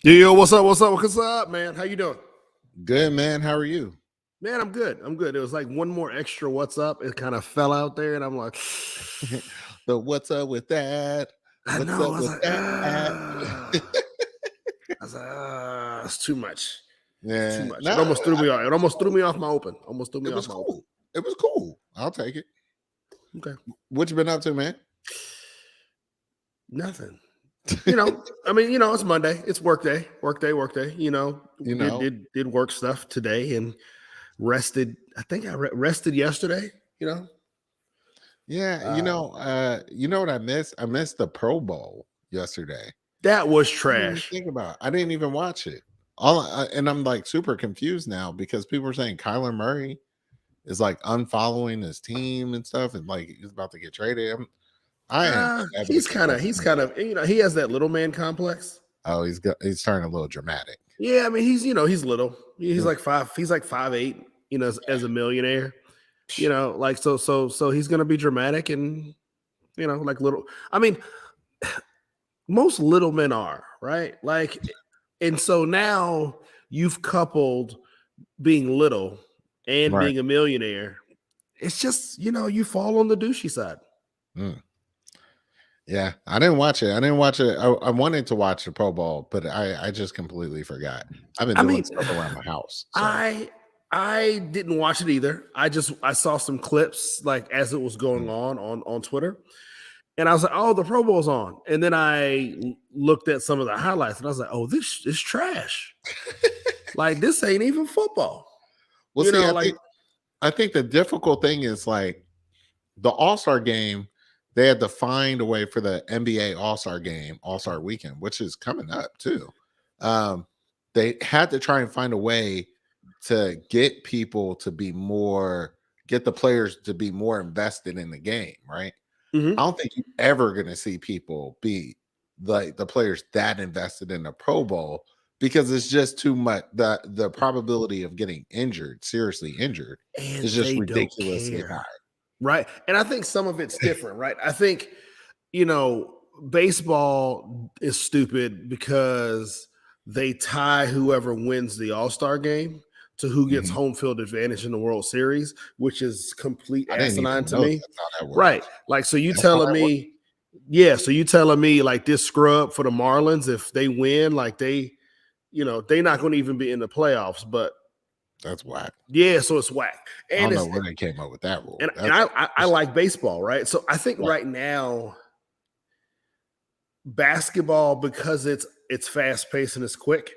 Yo, what's up, man? How you doing? Good, man. How are you? Man, I'm good. It was like one more extra what's up. It kind of fell out there, and I'm like, the what's up with that? What's up with that? I was like, it's too much. Yeah, too much. It almost threw me off. It almost threw me off my open. It was cool. I'll take it. Okay. What you been up to, man? Nothing. It's Monday. It's work day. Did work stuff today and rested. I think I rested yesterday. Yeah. You know what I missed? I missed the Pro Bowl yesterday. That was trash. Think about it. I didn't even watch it. And I'm like super confused now because people are saying Kyler Murray is like unfollowing his team and stuff, and like he's about to get traded. He's kind of, he has that little man complex. Oh, he's turning a little dramatic. Yeah, I mean, he's little. He's like 5'8", as a millionaire. So he's gonna be dramatic and like little. I mean, most little men are, right? Like, and so now you've coupled being little and being a millionaire. It's just, you fall on the douchey side. Yeah, I didn't watch it. I wanted to watch the Pro Bowl, but I just completely forgot. I've been doing stuff around my house. So. I didn't watch it either. I saw some clips like as it was going on Twitter. And I was like, oh, the Pro Bowl's on. And then I looked at some of the highlights and I was like, oh, this is trash. Like, this ain't even football. Well, I think the difficult thing is like the All-Star game, they had to find a way for the NBA All-Star game, All-Star weekend, which is coming up too. They had to try and find a way to get people to get the players to be more invested in the game, right? Mm-hmm. I don't think you're ever going to see people be like the players that invested in the Pro Bowl because it's just too much. The probability of getting seriously injured, is just ridiculously high. Right. And I think some of it's different, right? I think, baseball is stupid because they tie whoever wins the All-Star game to who gets home field advantage in the World Series, which is complete asinine to me. Right. Like, so you telling me, like this scrub for the Marlins, if they win, like they're not going to even be in the playoffs, but that's whack. Yeah, so it's whack. And I don't know where they came up with that rule. And I like baseball, right? So I think right now, basketball, because it's fast paced and it's quick,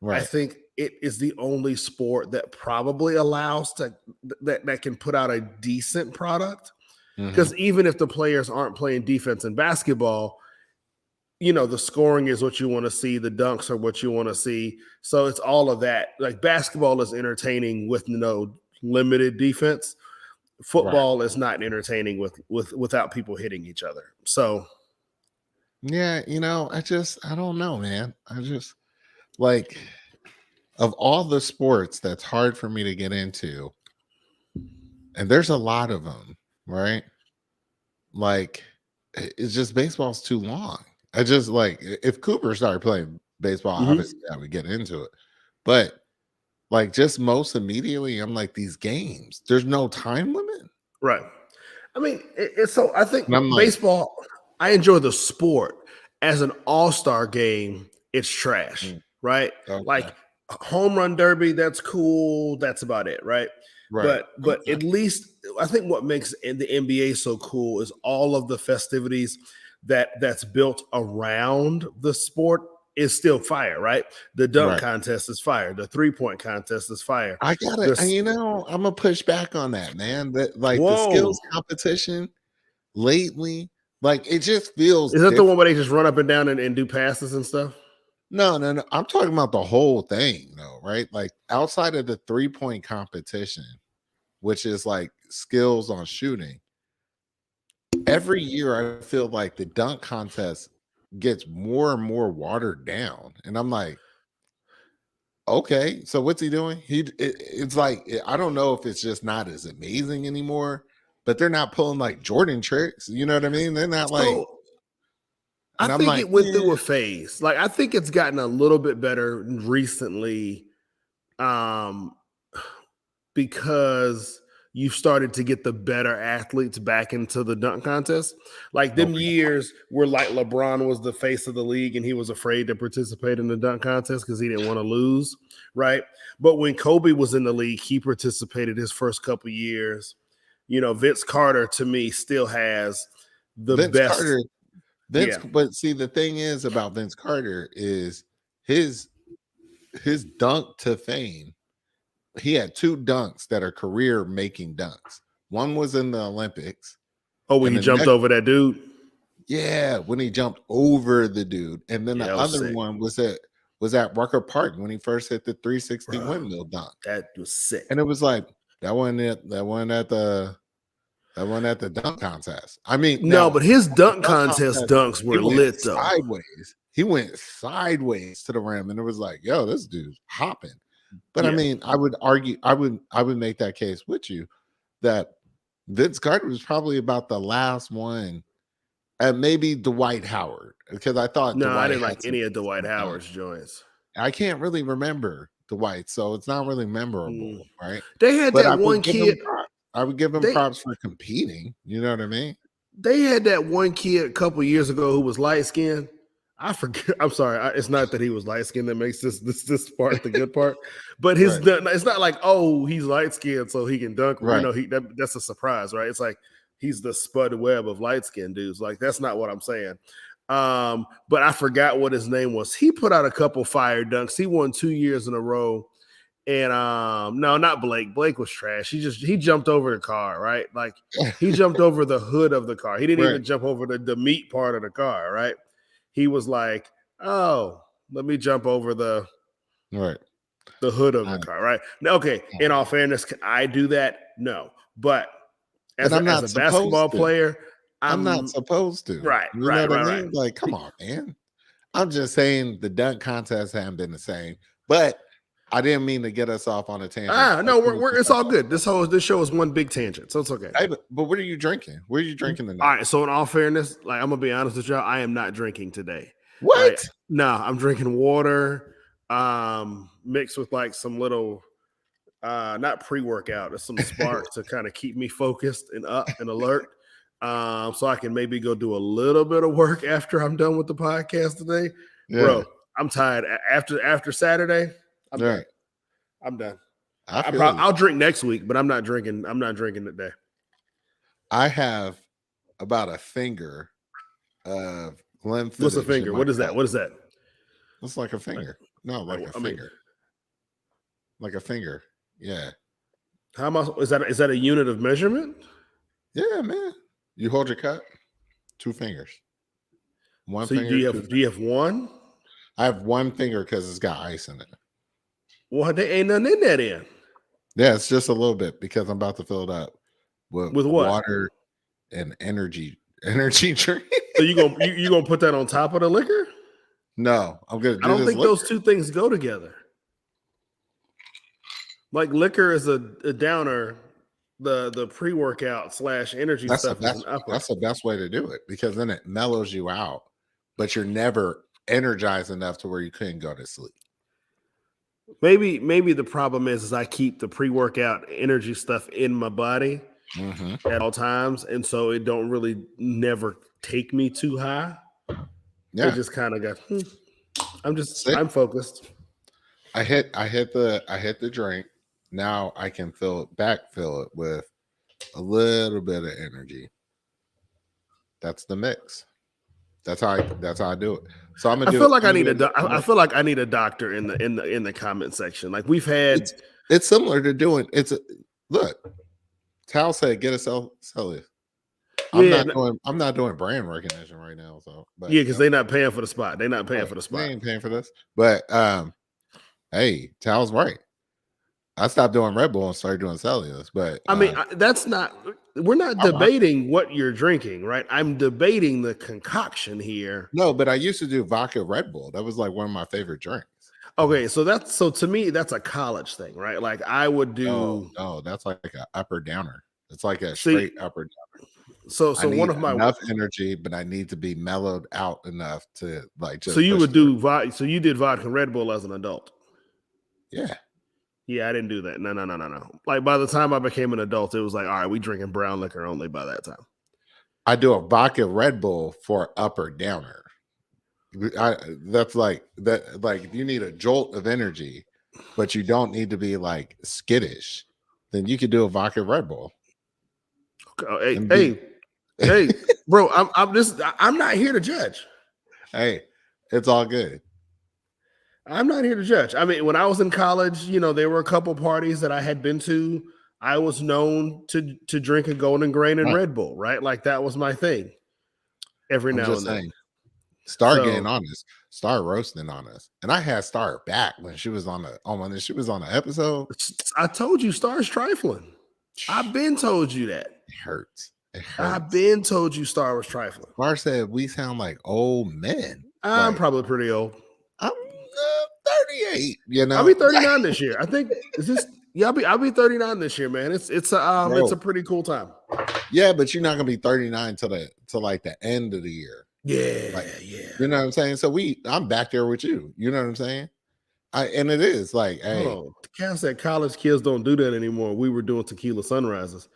I think it is the only sport that probably allows that can put out a decent product. Because even if the players aren't playing defense in basketball, the scoring is what you want to see. The dunks are what you want to see. So it's all of that. Like basketball is entertaining with limited defense. Football is not entertaining without people hitting each other. So, yeah, I don't know, man. I just like of all the sports that's hard for me to get into, and there's a lot of them, right? Like it's just baseball's too long. I just like if Cooper started playing baseball, obviously I would get into it. But like just most immediately, I'm like, these games, there's no time limit. Right. I mean, so I think baseball, I enjoy the sport. as an all-star game, it's trash, right? Okay. Like home run derby, that's cool. That's about it, right? Right. But at least I think what makes the NBA so cool is all of the festivities that's built around the sport is still fire, right? The dunk contest is fire. The 3-point contest is fire. I gotta, I'm gonna push back on that, man. That like the skills competition lately, like it just feels. Is that the one where they just run up and down and do passes and stuff? No. I'm talking about the whole thing, though, right? Like outside of the 3-point competition, which is like skills on shooting. Every year, I feel like the dunk contest gets more and more watered down, and I'm like, okay, so what's he doing? It's like I don't know if it's just not as amazing anymore, but they're not pulling like Jordan tricks. You know what I mean? They're not like. I think it went through a phase. Like I think it's gotten a little bit better recently, because you've started to get the better athletes back into the dunk contest. Like them years where like LeBron was the face of the league and he was afraid to participate in the dunk contest because he didn't want to lose, right? But when Kobe was in the league, he participated his first couple years. You know, Vince Carter to me still has the best. But see, the thing is about Vince Carter is his dunk to fame. He had 2 dunks that are career making dunks. One was in the Olympics. Oh, when he jumped over that dude? Yeah, when he jumped over the dude. And then the other one was at Rucker Park when he first hit the 360 windmill dunk. That was sick. And it was like that one at the dunk contest. I mean, but his dunk contest dunks were lit though. Sideways. He went sideways to the rim, and it was like, yo, this dude's hopping. But I mean, I would argue, I would make that case with you that Vince Carter was probably about the last one, and maybe Dwight Howard, because I thought I didn't like any of Dwight Howard's joints. I can't really remember Dwight, so it's not really memorable, right? They had that one kid. I would give him props for competing. You know what I mean? They had that one kid a couple years ago who was light skinned. I forget. I'm sorry. It's not that he was light skinned that makes this part the good part, but it's not like, oh, he's light skinned so he can dunk. Right. You know, that's a surprise, right? It's like he's the Spud Webb of light skinned dudes. Like that's not what I'm saying. But I forgot what his name was. He put out a couple fire dunks. He won 2 years in a row. And no, not Blake. Blake was trash. He jumped over the car, right? Like he jumped over the hood of the car. He didn't even jump over the meat part of the car, right? He was like, oh, let me jump over the hood of the car, right? Now, okay, in all fairness, can I do that? No. But as a basketball player, I'm not supposed to. Right, you know what I mean? Like, come on, man. I'm just saying the dunk contests haven't been the same. But I didn't mean to get us off on a tangent. No, it's all good. This show is one big tangent, so it's okay. Hey, but what are you drinking? What are you drinking tonight? All right, so in all fairness, like I'm gonna be honest with y'all, I am not drinking today. What? Right? No, I'm drinking water, mixed with like some little, not pre-workout, it's some spark to kind of keep me focused and up and alert. So I can maybe go do a little bit of work after I'm done with the podcast today. Yeah. Bro, I'm tired. After Saturday. I'm done. I'll drink next week, but I'm not drinking today. I have about a finger of Glenfiddich. What's a finger? What is that? What is that? It's like a finger. Like a finger. Like a finger. Yeah. How much is that a unit of measurement? Yeah, man. You hold your cup, 2 fingers. One finger. Do you have one? I have one finger because it's got ice in it. Well, there ain't nothing in that in. Yeah, it's just a little bit because I'm about to fill it up with what? Water and energy drink. So you gonna put that on top of the liquor? No, I'm gonna. I don't think those two things go together. Like liquor is a downer. The pre-workout / energy stuff is an upper. That's the best way to do it because then it mellows you out, but you're never energized enough to where you couldn't go to sleep. Maybe the problem is I keep the pre-workout energy stuff in my body at all times, and so it don't really never take me too high. It just kind of got. I'm focused. I hit the drink. Now I can fill it with a little bit of energy. That's the mix. That's how I do it. So I'm gonna do. I feel like I need a doctor in the comment section. Like we've had. It's similar to doing. Look. Tal said, "Get a Celsius." I'm not doing brand recognition right now. So, but, because they're not paying for the spot. They're not paying for the spot. They ain't paying for this. But hey, Tal's right. I stopped doing Red Bull and started doing Celsius. But I mean, that's not. We're not debating what you're drinking, right? I'm debating the concoction here. No, but I used to do vodka Red Bull. That was like one of my favorite drinks. Okay, so to me, that's a college thing, right? Like I would do. No, that's like an upper downer. It's like a straight upper downer. So one of my enough energy, but I need to be mellowed out enough to like. Just so you would do So you did vodka Red Bull as an adult. Yeah. Yeah, I didn't do that. No. Like by the time I became an adult, it was like, all right, we drinking brown liquor only by that time. I do a vodka Red Bull for upper downer. That's like that. Like you need a jolt of energy, but you don't need to be like skittish. Then you could do a vodka Red Bull. Okay. Hey, bro, I'm not here to judge. Hey, it's all good. I'm not here to judge. I mean, when I was in college, there were a couple parties that I had been to. I was known to drink a Golden Grain and Red Bull, right? Like that was my thing. Every now and then. Star getting on us, Star roasting on us, and I had Star back when she was on the episode. I told you, Star's trifling. I've been told you that. It hurts. I've been told you Star was trifling. Star said we sound like old men. I'm probably pretty old. I'm 38. I'll be 39 this year. I think I'll be 39 this year, man. It's a pretty cool time. Yeah, but you're not gonna be 39 till like the end of the year. Yeah. You know what I'm saying? So I'm back there with you. You know what I'm saying? And it is like, hey, Cal said college kids don't do that anymore. We were doing tequila sunrises.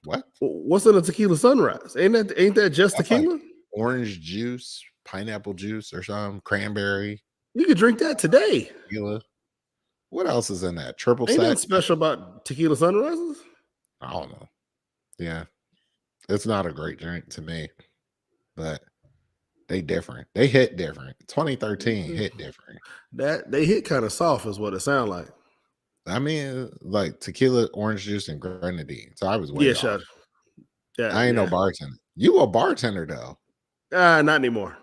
What? What's in a tequila sunrise? Ain't that just tequila? Like orange juice, pineapple juice, or something, cranberry. You could drink that today. Tequila. What else is in that? Triple Ain't sec? that special about tequila sunrises? I don't know. Yeah, it's not a great drink to me, but they different. They hit different. 2013 hit different. That they hit kind of soft, is what it sounded like. I mean, like tequila, orange juice, and grenadine. So I was way off. Yeah, I ain't no bartender. You a bartender though? Not anymore.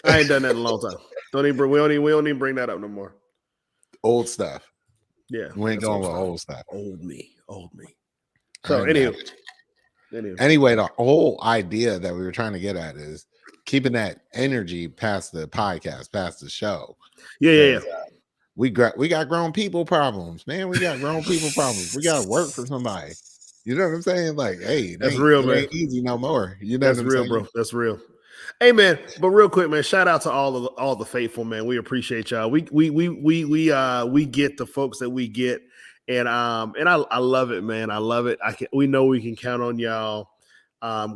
I ain't done that in a long time. We don't even bring that up no more. Old stuff. Yeah, we ain't going with old stuff. Old me. So anyway, the whole idea that we were trying to get at is keeping that energy past the podcast, past the show. Yeah. We got grown people problems, man. We got grown people problems. We got to work for somebody. You know what I'm saying? Like, hey, that's real, man. Ain't easy no more. You know that's what I'm real, saying? Bro. That's real. Hey, man. But real quick, man. Shout out to all the faithful, man. We appreciate y'all. We get the folks that we get, and I love it, man. I love it. We know we can count on y'all.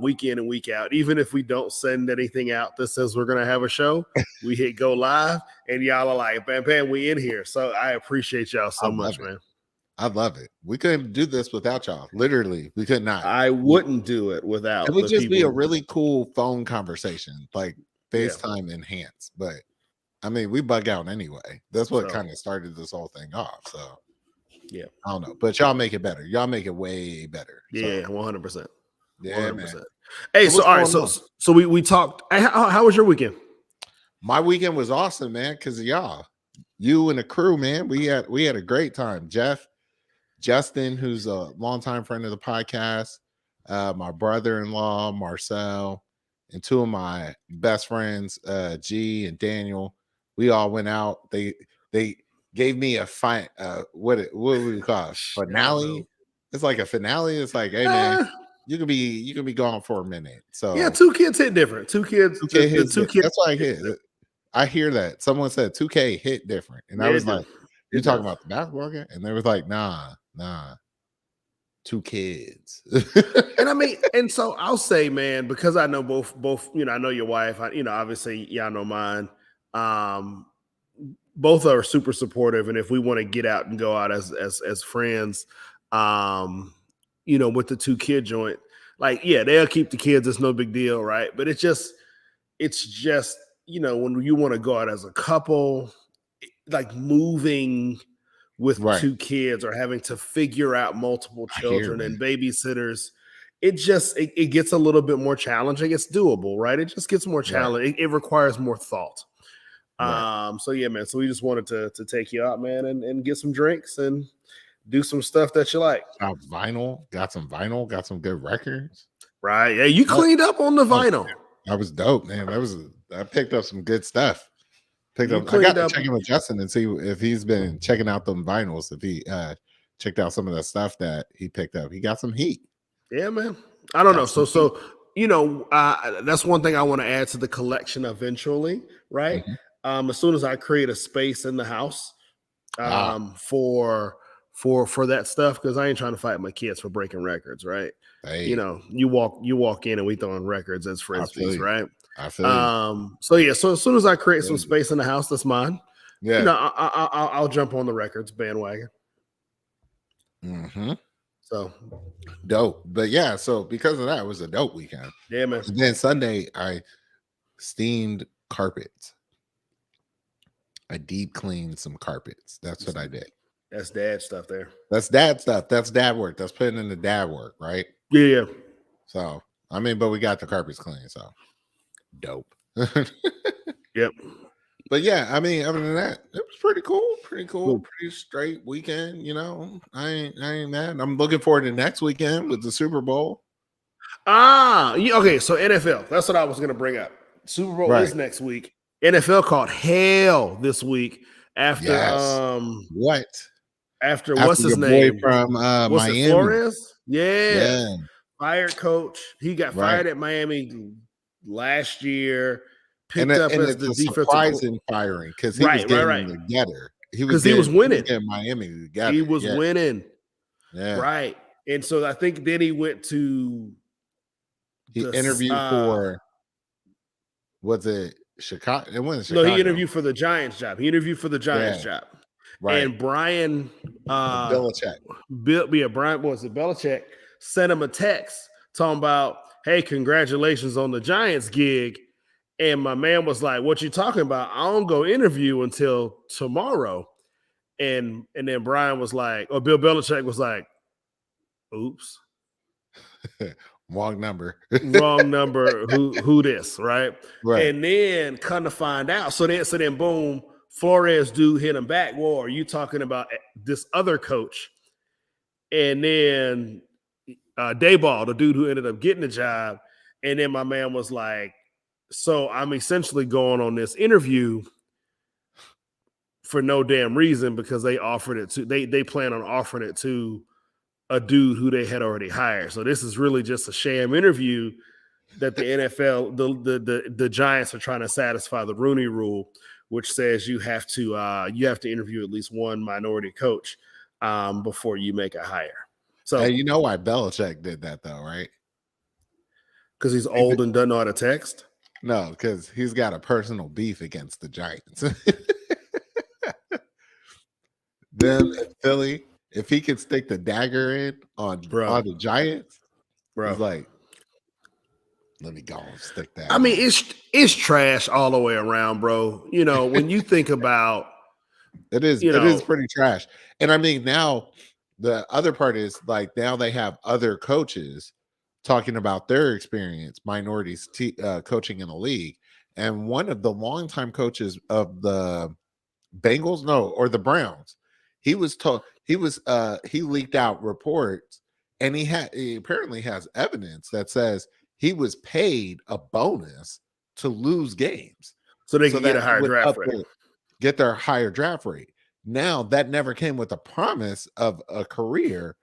Week in and week out, even if we don't send anything out that says we're gonna have a show, we hit go live, and y'all are like, "Bam, we in here." So I appreciate y'all so much, man. I love it. We couldn't do this without y'all. Literally, we could not. I wouldn't do it without. It would just be a really cool phone conversation, like FaceTime enhanced. But I mean, we bug out anyway. That's what kind of started this whole thing off. So yeah, I don't know, but y'all make it better. Y'all make it way better. Yeah, 100%. Yeah, 100%. man. Hey, so all right, so we talked. How was your weekend? My weekend was awesome, man, because of y'all, you and the crew, man. We had a great time. Justin, who's a longtime friend of the podcast, my brother-in-law Marcel, and two of my best friends, G and Daniel. We all went out. They gave me a fight. What would we call it? Finale? It's like a finale. It's like, hey man. You can be gone for a minute. So yeah, two kids hit different. Two kids. That's why I hit. I hear that someone said 2K hit different, and I was like, "You're talking about the basketball game?" And they was like, "Nah." 2 kids. And I mean, and so I'll say, man, because I know both, I know your wife, obviously y'all know mine. Um, both are super supportive, and if we want to get out and go out as friends, with the 2 kid joint, like, yeah, they'll keep the kids. It's no big deal, right? But it's just, when you want to go out as a couple, like moving with Right. 2 kids or having to figure out multiple I hear, children man. and babysitters, it gets a little bit more challenging. It's doable, right? It just gets more challenging. It requires more thought. Right. So yeah, man. So we just wanted to take you out, man, and get some drinks and do some stuff that you like. Got some vinyl, got some good records. Right. Yeah, you cleaned up on the vinyl. That was dope, man. I picked up some good stuff. I got to check in with Justin and see if he's been checking out them vinyls. If he checked out some of the stuff that he picked up, he got some heat. Yeah, man. I don't know. So that's one thing I want to add to the collection eventually, right? Mm-hmm. As soon as I create a space in the house, for that stuff, because I ain't trying to fight my kids for breaking records, right? Hey. You walk in and we throwing records as frisbees, right? I feel you. So yeah, so as soon as I create some space in the house that's mine, yeah, I'll jump on the records bandwagon. Mm-hmm. So dope. But yeah, so because of that, it was a dope weekend. Yeah, man. And then Sunday, I steamed carpets. I deep cleaned some carpets. That's what I did. That's dad stuff there. That's dad stuff. That's dad work. That's putting in the dad work, right? Yeah. So, I mean, but we got the carpets clean, so dope. Yep. But yeah, I mean, other than that, it was pretty cool. Pretty straight weekend, I ain't mad. I'm looking forward to next weekend with the Super Bowl. Okay, so NFL. That's what I was gonna bring up. Super Bowl is next week. NFL caught hell this week after what's his name from Miami? Flores? Yeah. Fired coach. He got fired at Miami last year. Picked up as the defensive surprising firing because he was getting together. He was winning. He was Miami together. He was winning. Yeah. Right. And so I think then he went to interviewed for was it Chicago? It wasn't Chicago. No, he interviewed for the Giants job. Right. And Brian Belichick. Brian was it Belichick sent him a text talking about, hey, congratulations on the Giants gig. And my man was like, what you talking about? I don't go interview until tomorrow. And then Brian was like, or Bill Belichick was like, oops. Wrong number. Who this, right? And then come to find out. So then boom, Flores dude hit him back. Well, are you talking about this other coach? And then Dayball, the dude who ended up getting the job. And then my man was like, so I'm essentially going on this interview for no damn reason because they offered it to they plan on offering it to a dude who they had already hired. So this is really just a sham interview that the NFL, the Giants are trying to satisfy the Rooney Rule, which says you have to interview at least one minority coach before you make a hire. So you know why Belichick did that though, right? Because he's old and doesn't know how to text. No, because he's got a personal beef against the Giants. Then Philly, if he could stick the dagger in on the Giants, he's like, let me go and stick that. I mean, it's trash all the way around, bro. When you think about it is pretty trash. And I mean, now the other part is like now they have other coaches talking about their experience, minorities coaching in the league. And one of the longtime coaches of the Bengals, or the Browns, he leaked out reports, and he apparently has evidence that says he was paid a bonus to lose games. So they can get a higher draft rate. Get their higher draft rate. Now that never came with a promise of a career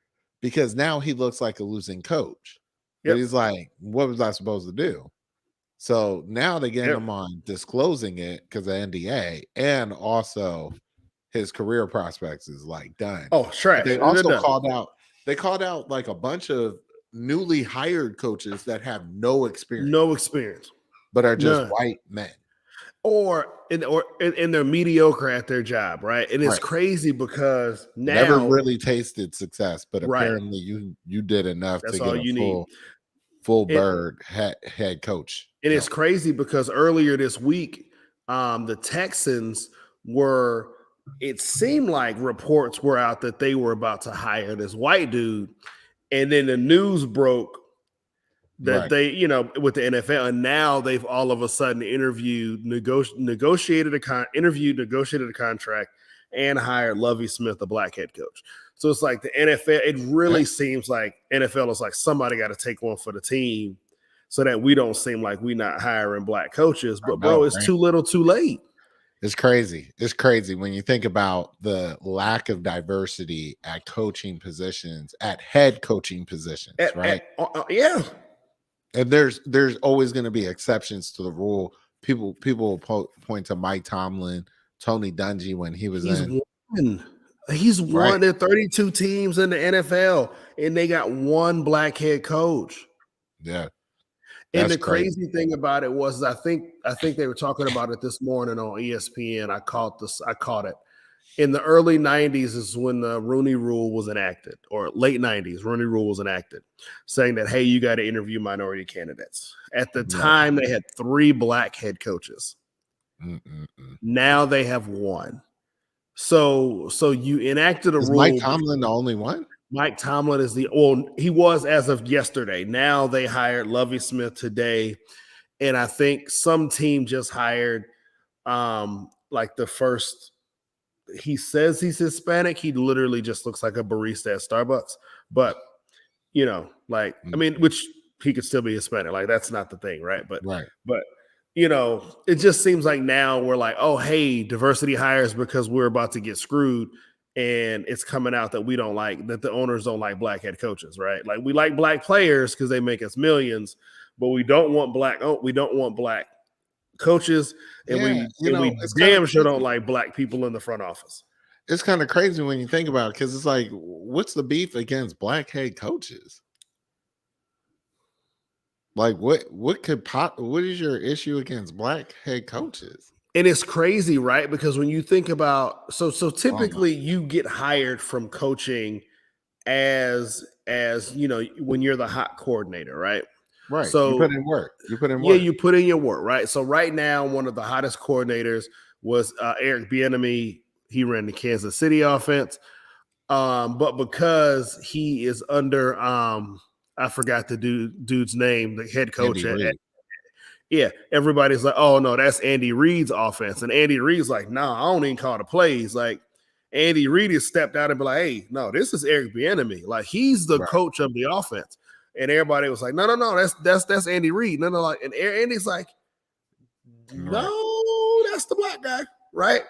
because now he looks like a losing coach. But he's like, what was I supposed to do? So now they get him on disclosing it because of NDA, and also his career prospects is like done. Oh, trash. They also called out They called out like a bunch of newly hired coaches that have no experience, but are just none, white men. or they're mediocre at their job, right? And it's Right. crazy because Never now, really tasted success, but right, apparently you did enough to that's get all a you need. full And, bird head coach. and it's crazy because earlier this week, the Texans were. It seemed like reports were out that they were about to hire this white dude, and then the news broke that Right. they, with the NFL, and now they've all of a sudden negotiated a contract, and hired Lovie Smith, the black head coach. So it's like the NFL. It really seems like NFL is like somebody got to take one for the team, so that we don't seem like we're not hiring black coaches. But bro, it's too little, too late. It's crazy. It's crazy when you think about the lack of diversity at coaching positions, at head coaching positions, right? Yeah. And there's always going to be exceptions to the rule. People point to Mike Tomlin, Tony Dungy when he's won. He's won. There are 32 teams in the NFL, and they got one black head coach. Yeah. And the crazy thing about it was, I think they were talking about it this morning on ESPN. I caught it. In the early 90s is when the Rooney Rule was enacted, or late 90s, Rooney Rule was enacted, saying that, hey, you got to interview minority candidates. At the time, they had 3 black head coaches. Now they have 1. So you enacted a rule. Mike Tomlin the only one? Mike Tomlin is he was as of yesterday. Now they hired Lovie Smith today. And I think some team just hired like the first. He says he's Hispanic. He literally just looks like a barista at Starbucks. But, I mean, which he could still be Hispanic. Like, that's not the thing, right? But it just seems like now we're like, oh, hey, diversity hires because we're about to get screwed. And it's coming out that we don't like, that the owners don't like black head coaches, right? Like, we like black players because they make us millions, but we don't want black coaches, and we damn sure don't like black people in the front office. It's kind of crazy when you think about it, because it's like, what's the beef against black head coaches? Like, what is your issue against black head coaches? And it's crazy, right? Because when you think about, so typically you get hired from coaching as when you're the hot coordinator, right? Right. So you put in work. Yeah, you put in your work, right? So right now, one of the hottest coordinators was Eric Bieniemy. He ran the Kansas City offense. But because he is under, I forgot the dude's name, the head coach everybody's like, oh no, that's Andy Reid's offense. And Andy Reid's like, nah, I don't even call the plays. Like, Andy Reid has stepped out and be like, hey, no, this is Eric Bieniemy. Like, he's the coach of the offense. And everybody was like, no, that's Andy Reid. No, like, and Andy's like, no, that's the black guy, right?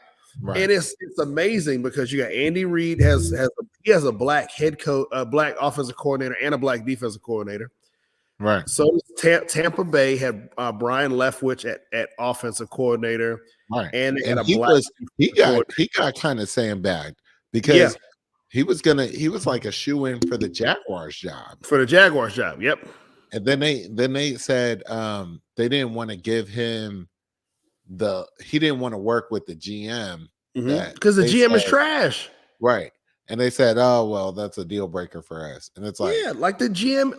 And it's amazing because you got Andy Reid has a black head coach, a black offensive coordinator, and a black defensive coordinator. Right. So Tampa Bay had Brian Leftwich at offensive coordinator, right? And he got kind of sandbagged because he was like a shoe-in for the Jaguars job. Yep. And then they said they didn't want to give him he didn't want to work with the GM because the GM is trash. Right. And they said, oh, well, that's a deal breaker for us. And it's like, like the GM,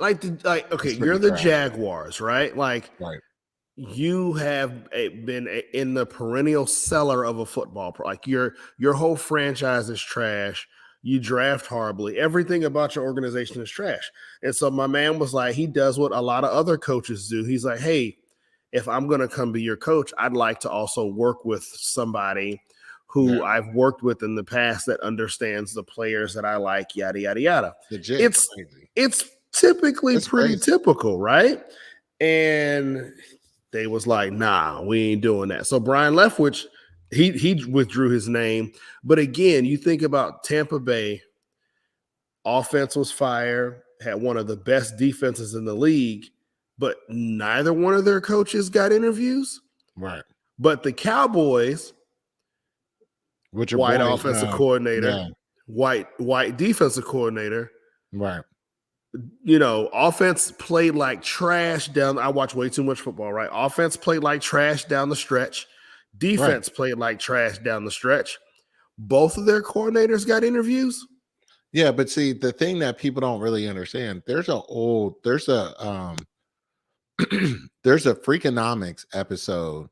okay, you're the Jaguars, right? Like, you have been in the perennial cellar of a football. Like, your whole franchise is trash. You draft horribly. Everything about your organization is trash. And so my man was like, he does what a lot of other coaches do. He's like, hey, if I'm going to come be your coach, I'd like to also work with somebody who I've worked with in the past that understands the players that I like, yada, yada, yada. It's typically pretty typical, right? And they was like, nah, we ain't doing that. So Brian Leftwich, he withdrew his name. But again, you think about Tampa Bay, offense was fire, had one of the best defenses in the league, but neither one of their coaches got interviews. Right. But the Cowboys, white offensive coordinator, white defensive coordinator, Right. Offense played like trash down. I watch way too much football, right? Offense played like trash down the stretch. Right. Defense played like trash down the stretch. Both of their coordinators got interviews. Yeah, but see, the thing that people don't really understand, there's a there's a Freakonomics episode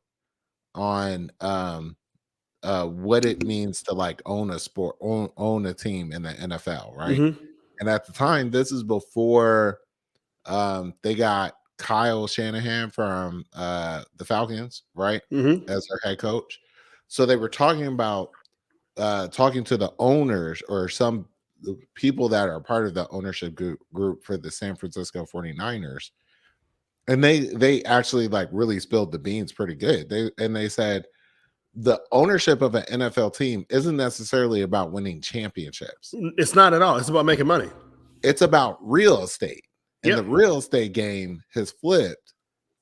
on what it means to like own a sport, own a team in the NFL, right? Mm-hmm. And at the time, this is before they got Kyle Shanahan from the Falcons, right? Mm-hmm. As their head coach. So they were talking about talking to the owners or some people that are part of the ownership group for the San Francisco 49ers. And they actually like really spilled the beans pretty good. They said the ownership of an NFL team isn't necessarily about winning championships. It's not at all. It's about making money. It's about real estate. And Yep. the real estate game has flipped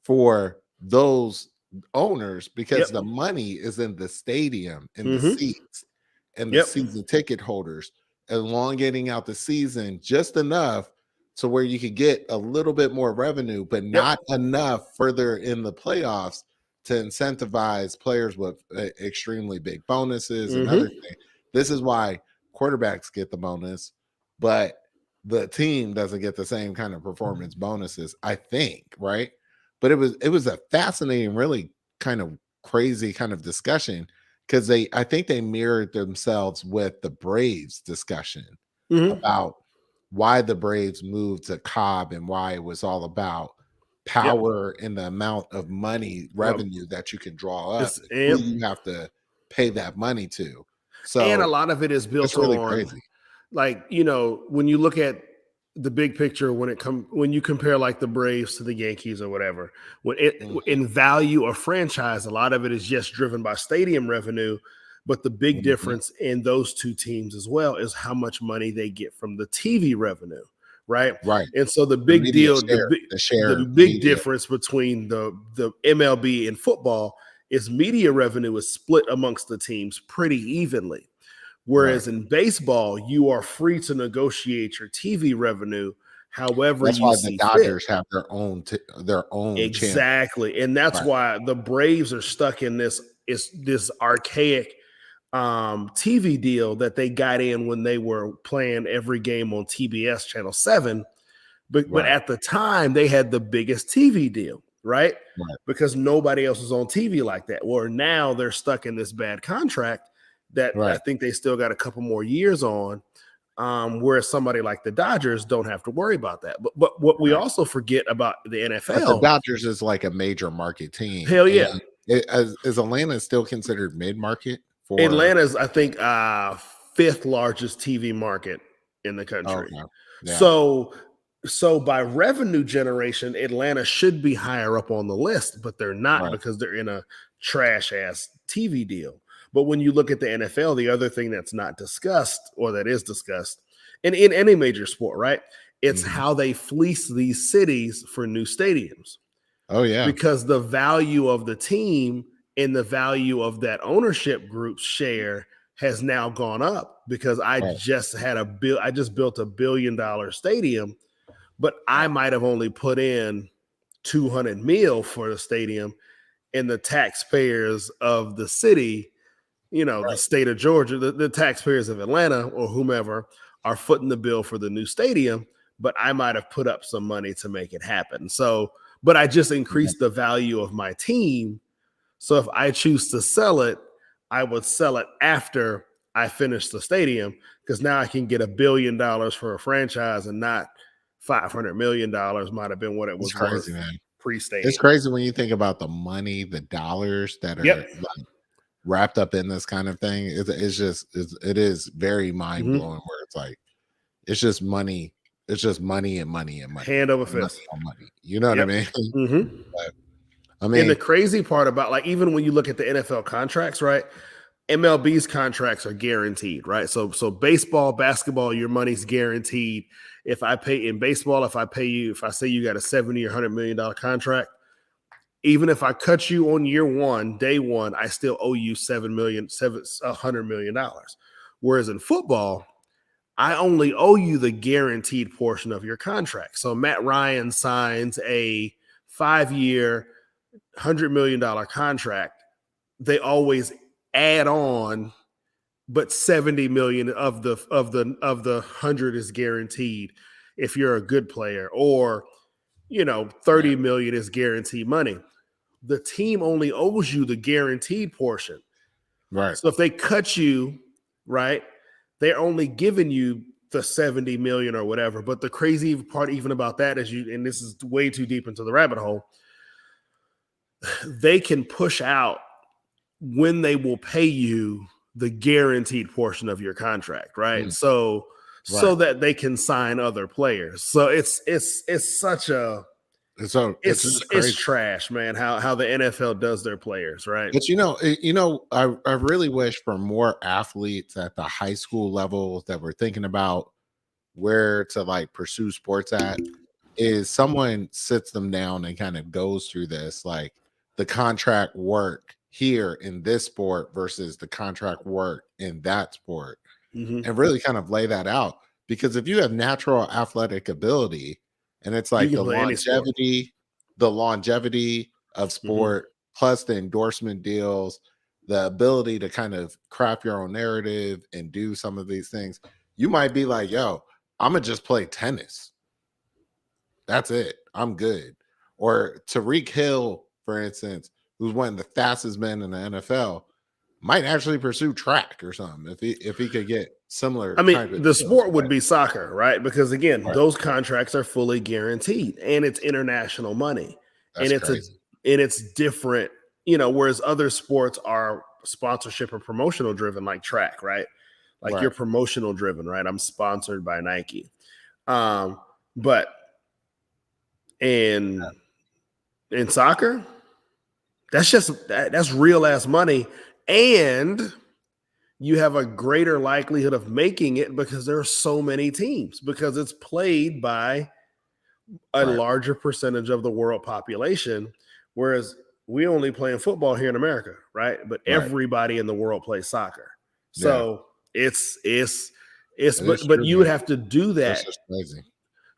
for those owners because the money is in the stadium, in the seats, and the season ticket holders, elongating out the season just enough to where you could get a little bit more revenue, but not enough further in the playoffs to incentivize players with extremely big bonuses and other things. This is why quarterbacks get the bonus, but the team doesn't get the same kind of performance bonuses, I think, right? But it was a fascinating, really kind of crazy kind of discussion because I think they mirrored themselves with the Braves discussion about why the Braves moved to Cobb and why it was all about power and the amount of money revenue that you can draw up, who you have to pay that money to. So, and a lot of it is built really on crazy. Like, when you look at the big picture, when you compare like the Braves to the Yankees or whatever, in value of franchise, a lot of it is just driven by stadium revenue. But the big difference in those two teams as well is how much money they get from the TV revenue. Right. And so the big deal, the big difference between the MLB and football is media revenue is split amongst the teams pretty evenly. Whereas in baseball, you are free to negotiate your TV revenue however that's you why see the Dodgers fit. have their own Exactly. channel. And that's why the Braves are stuck in this archaic TV deal that they got in when they were playing every game on TBS Channel 7. But at the time, they had the biggest TV deal, right? Because nobody else was on TV like that. Or now they're stuck in this bad contract that I think they still got a couple more years on, whereas somebody like the Dodgers don't have to worry about that. But what we also forget about the NFL, but the Dodgers is like a major market team. Hell yeah. Is Atlanta still considered mid-market? Atlanta's, I think, fifth largest TV market in the country. Okay. Yeah. So by revenue generation, Atlanta should be higher up on the list, but they're not because they're in a trash ass TV deal. But when you look at the NFL, the other thing that's not discussed or that is discussed in any major sport, right? It's how they fleece these cities for new stadiums. Oh, yeah. Because the value of the team and the value of that ownership group's share has now gone up because I just built $1 billion stadium, but I might have only put in 200 mil for the stadium, and the taxpayers of the city, the state of Georgia, the taxpayers of Atlanta or whomever are footing the bill for the new stadium, but I might have put up some money to make it happen. So, but I just increased the value of my team. So if I choose to sell it, I would sell it after I finish the stadium because now I can get $1 billion for a franchise and not $500 million might have been what it was worth pre-stadium. It's crazy when you think about the money, the dollars that are like wrapped up in this kind of thing. It is very mind blowing where it's like, it's just money. It's just money and money and money. Hand over fist. Money. You know what I mean? But, and the crazy part about, like, even when you look at the NFL contracts, right? MLB's contracts are guaranteed, right? So baseball, basketball, your money's guaranteed. If I pay in baseball, if I say you got a $70 or $100 million contract, even if I cut you on year one, day one, I still owe you $100 million. Whereas in football, I only owe you the guaranteed portion of your contract. So Matt Ryan signs a 5-year, $100 million contract. They always add on, but 70 million of the 100 is guaranteed if you're a good player, or 30 million is guaranteed money. The team only owes you the guaranteed portion. Right. So if they cut you, right, they're only giving you the 70 million or whatever. But the crazy part even about that is and this is way too deep into the rabbit hole, they can push out when they will pay you the guaranteed portion of your contract, right? So that they can sign other players. So it's such a it's trash, man, how the NFL does their players, right? But I really wish for more athletes at the high school level that were thinking about where to like pursue sports at, is someone sits them down and kind of goes through this, like the contract work here in this sport versus the contract work in that sport, and really kind of lay that out. Because if you have natural athletic ability, and it's like the longevity of sport, plus the endorsement deals, the ability to kind of craft your own narrative and do some of these things, you might be like, yo, I'm gonna just play tennis. That's it. I'm good. Or Tyreek Hill, for instance, who's one of the fastest men in the NFL, might actually pursue track or something if he could get similar. I mean, the sport would be soccer, right? Because again, those contracts are fully guaranteed, and it's international money, and it's different. Whereas other sports are sponsorship or promotional driven, like track, right? Like you're promotional driven, right? I'm sponsored by Nike, but in soccer, that's real ass money. And you have a greater likelihood of making it because there are so many teams, because it's played by a larger percentage of the world population. Whereas we only play in football here in America, right? But everybody in the world plays soccer. So but you would have to do that. That's just crazy.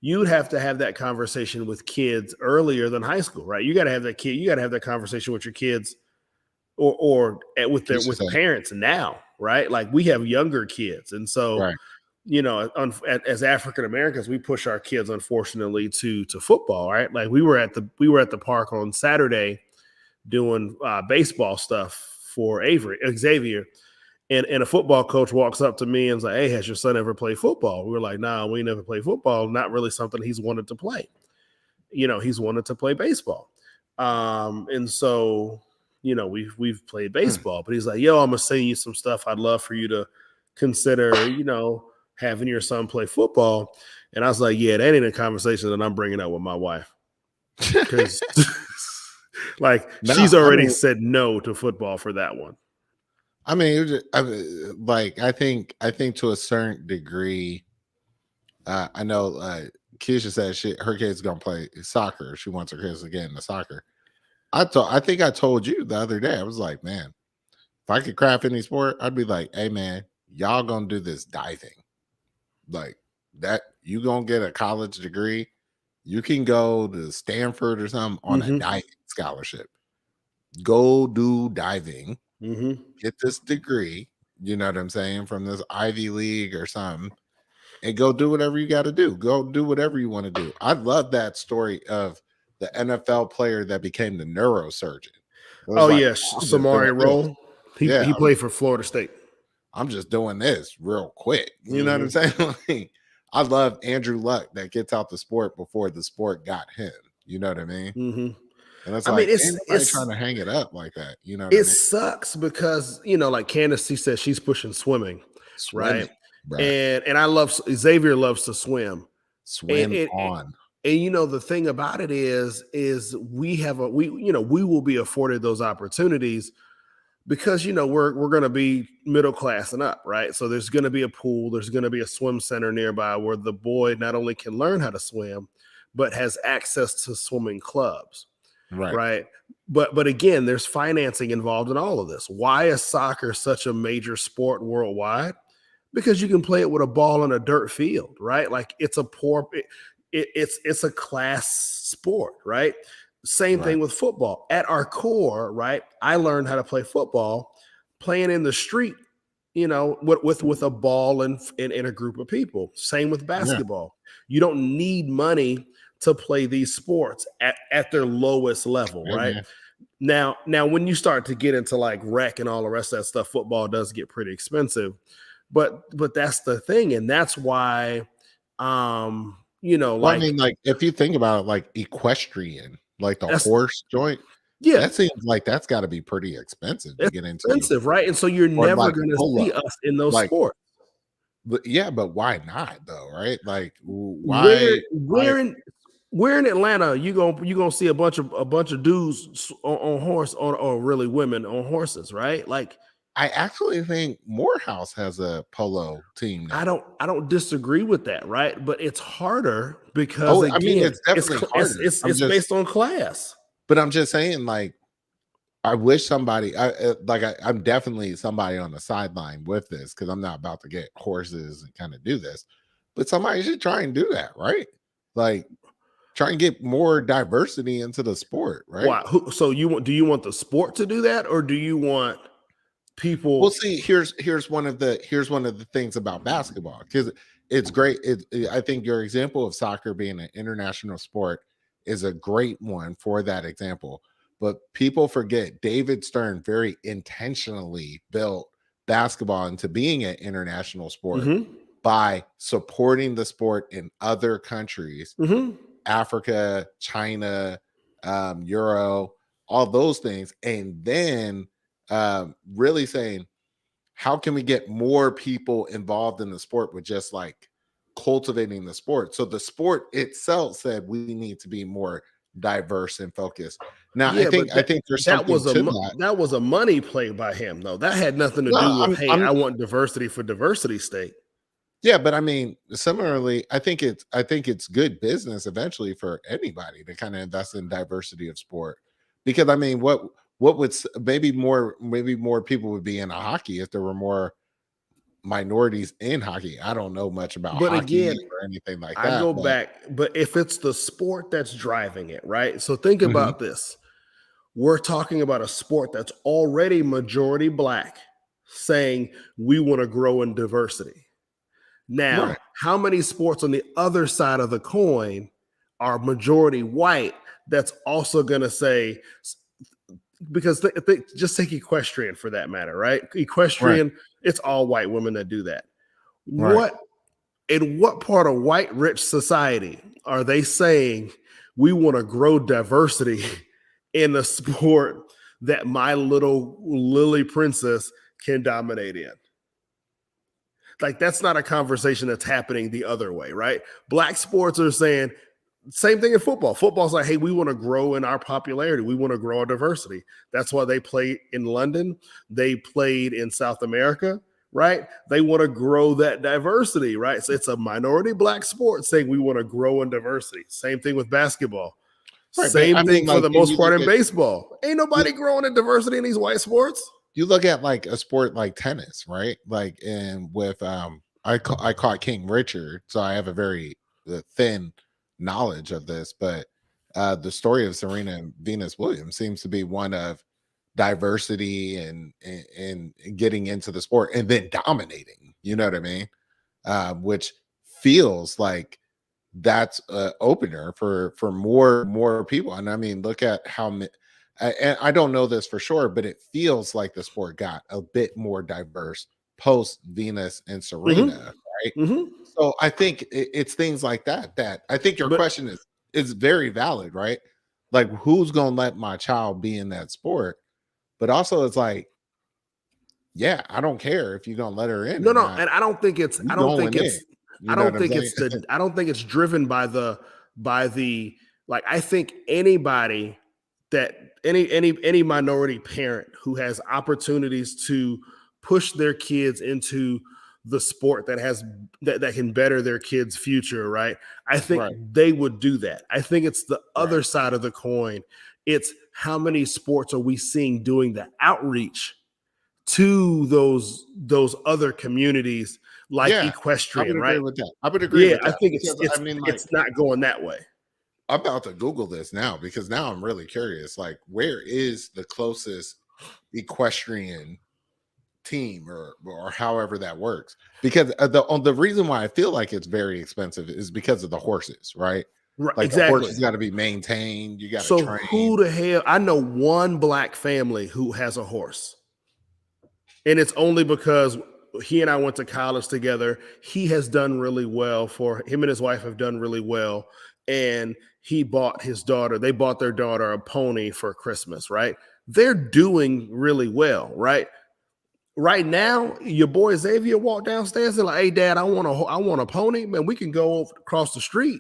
You would have to have that conversation with kids earlier than high school, right? You got to have that conversation with your kids or with parents now, right? Like we have younger kids. And so, as African Americans, we push our kids, unfortunately, to football, right? Like we were at the park on Saturday doing baseball stuff for Xavier. And a football coach walks up to me and is like, "Hey, has your son ever played football?" We were like, "Nah, we never played football. Not really something he's wanted to play. He's wanted to play baseball." And so, we've played baseball. But he's like, "Yo, I'm gonna send you some stuff. I'd love for you to consider, having your son play football." And I was like, "Yeah, that ain't a conversation that I'm bringing up with my wife, because she's already said no to football for that one." I mean, I think to a certain degree, I know Keisha said her kid's gonna play soccer. She wants her kids to get into soccer. I think I told you the other day, I was like, man, if I could craft any sport, I'd be like, hey man, y'all gonna do this diving. Like that, you gonna get a college degree. You can go to Stanford or something on a diving scholarship. Go do diving. Get this degree, you know what I'm saying, from this Ivy League or something, and go do whatever you got to do. Go do whatever you want to do. I love that story of the NFL player that became the neurosurgeon. Oh, Samari Rolle. He played for Florida State. I'm just doing this real quick. You know what I'm saying? Like, I love Andrew Luck that gets out the sport before the sport got him. You know what I mean? And it's it's trying to hang it up like that. You know, it sucks because, like Candace, she says she's pushing swimming. Right? And I love Xavier loves to swim. On. And the thing about it is we will be afforded those opportunities because we're going to be middle class and up, right? So there's going to be a pool, there's going to be a swim center nearby where the boy not only can learn how to swim, but has access to swimming clubs. Right. But again, there's financing involved in all of this. Why is soccer such a major sport worldwide? Because you can play it with a ball in a dirt field, right? Like it's a it's a class sport, right? Same Right. thing with football. At our core, right? I learned how to play football playing in the street, with a ball and in a group of people. Same with Yeah. basketball. You don't need money to play these sports at their lowest level, Hey, right? man. Now, when you start to get into like rec and all the rest of that stuff, football does get pretty expensive. But that's the thing, and that's why, Well, I like mean, like if you think about it, like equestrian, like the that's horse joint, yeah, that seems like that's got to be pretty expensive to it's get into, expensive, right? And so you're or never like gonna polo. see us in those Like, sports. but yeah, but why not though, right? Like, Where why? Why? where in where in Atlanta you gonna see a bunch of dudes on horse or really women on horses, right? Like I actually think Morehouse has a polo team I now. don't I don't disagree with that, right? But it's harder because Oh, I mean, again, it's definitely harder. it's based on class. But I'm just saying, like, I wish somebody, I'm definitely somebody on the sideline with this because I'm not about to get horses and kind of do this. But somebody should try and do that, right? Like, try and get more diversity into the sport, right? Why? So do you want the sport to do that, or do you want Well, people? see, here's one of the things about basketball because it's great. I think your example of soccer being an international sport is a great one for that example. But people forget David Stern very intentionally built basketball into being an international sport Hmm. by supporting the sport in other countries, Hmm. Africa, China, Euro, all those things, and then really saying, how can we get more people involved in the sport with just like cultivating the sport? So the sport itself said we need to be more diverse and focused. Now, Yeah, but I think there's that something was to that. that was a money play by him, though. That had nothing to No, do with, hey, I'm I want diversity for diversity's sake. yeah, but I mean, similarly, I think it's good business eventually for anybody to kind of invest in diversity of sport. Because I mean, what would maybe more people would be into hockey if there were more minorities in hockey. I don't know much about But hockey again, or anything like I that, go but back, but if it's the sport that's driving it, right? So think mhm, about this. We're talking about a sport that's already majority black, saying we want to grow in diversity. Now, right, how many sports on the other side of the coin are majority white that's also going to say, because just take equestrian for that matter, right? right, Equestrian, it's all white women that do that. right. What in what part of white rich society are they saying we want to grow diversity in a sport that my little lily princess can dominate in? Like that's not a conversation that's happening the other way, right? Black sports are saying same thing in football. Football's like, hey, we want to grow in our popularity. We want to grow our diversity. That's why they play in London. They played in South America, right? They want to grow that diversity, right? So it's a minority black sport saying we want to grow in diversity. Same thing with basketball. Right, but Same I mean, thing for like the you most part in baseball. Ain't you, nobody growing in diversity in these white sports. you look at like a sport like tennis, right? Like and with I caught King Richard, so I have a very thin knowledge of this, but the story of Serena and Venus Williams seems to be one of diversity and getting into the sport and then dominating. You know what I mean? Which feels like that's a opener for more people. And I mean, look at how and I don't know this for sure, but it feels like the sport got a bit more diverse post Venus and Mm-hmm. Serena, right? Mm-hmm. So I think it's things like that that I think your But question is very valid, right? Like, who's gonna let my child be in that sport? But also, it's like, yeah, I don't care if you're gonna let her in or no, not. and I don't think it's You going in? I You know what don't I'm think saying? it's the I don't think it's driven by the like I think anybody that any minority parent who has opportunities to push their kids into the sport that can better their kids' future, right? I think Right, they would do that. I think it's the right, other side of the coin. It's how many sports are we seeing doing the outreach to those other communities like Yeah, I would equestrian, agree right? with that. I would agree Yeah, with I that think because I mean, like, it's not going that way. I'm about to Google this now because now I'm really curious. Like, where is the closest equestrian team or however that works? Because the reason why I feel like it's very expensive is because of the horses, right? Right, Like the exactly. horses got to be maintained. You got to So train. who the hell? I know one black family who has a horse, and it's only because he and I went to college together. He has done really well for him, and his wife have done really well. And he bought his daughter, they bought their daughter a pony for Christmas, right? They're doing really well, right? Right now, your boy Xavier walked downstairs and like, "Hey, Dad, I want a pony. Man, we can go across the street,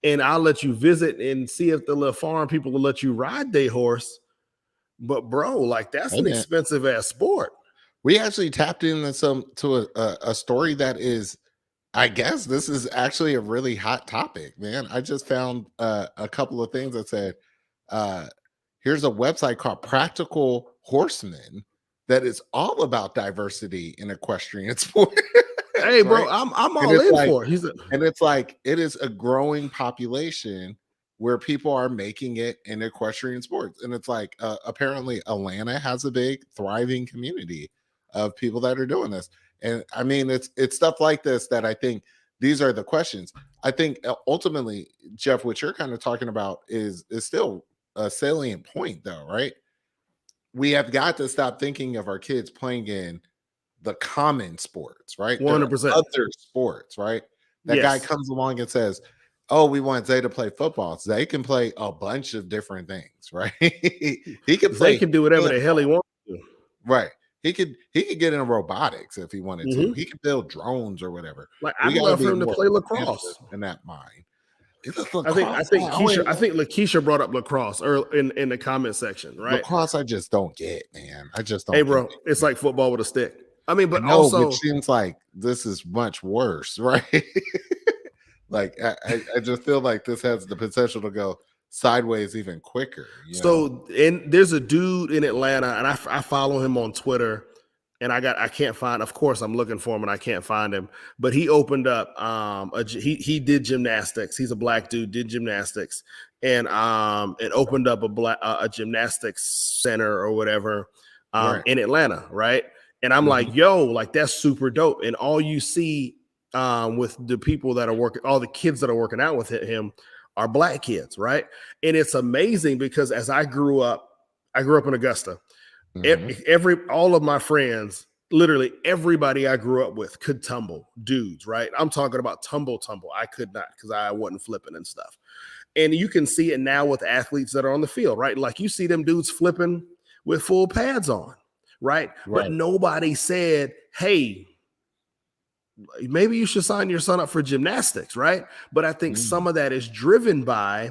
and I'll let you visit and see if the little farm people will let you ride their horse." But bro, like that's Hey, an man, expensive ass sport. we actually tapped into a story that is, I guess this is actually a really hot topic, man. I just found a couple of things that said, uh, here's a website called Practical Horseman that is all about diversity in equestrian sports, Hey, bro, right? I'm And all it's in like, for it. it is a growing population where people are making it in equestrian sports, and it's like apparently Atlanta has a big thriving community of people that are doing this. And I mean, it's stuff like this that I think these are the questions. I think ultimately, Jeff, what you're kind of talking about is still a salient point, though, right? We have got to stop thinking of our kids playing in the common sports, right? There are 100%. other sports, right? That guy Yes. comes along and says, "Oh, we want Zay to play football." Zay can play a bunch of different things, right? He could They play can do whatever the hell he handball, wants to. right? He could get into robotics if he wanted to. Mhm. He could build drones or whatever. Like We I'd got to love for be him to more play expansive lacrosse. in that mind. Is it I lacrosse? think Lakeisha brought up lacrosse early in the comment section, right? Lacrosse, I just don't get, man. I just Hey, don't get bro, it. it's like football with a stick. I mean, I but know, which also, seems like this is much worse, right? Like I just feel like this has the potential to go sideways even quicker, you know? so and there's a dude in Atlanta, and I follow him on Twitter, and I can't find. Of course, I'm looking for him, and I can't find him. But he opened up he did gymnastics. He's a black dude, did gymnastics, and opened up a gymnastics center or whatever Right. in Atlanta, right? And I'm Mhm. like, yo, like that's super dope. And all you see with the people that are working, all the kids that are working out with him are black kids, right? And it's amazing because as I grew up in Augusta. Mhm. All of my friends, literally everybody I grew up with could tumble, dudes, right? I'm talking about tumble. I could not because I wasn't flipping and stuff. And you can see it now with athletes that are on the field, right? Like you see them dudes flipping with full pads on, right? But Right. nobody said, hey, maybe you should sign your son up for gymnastics, right? But I think Mhm. some of that is driven by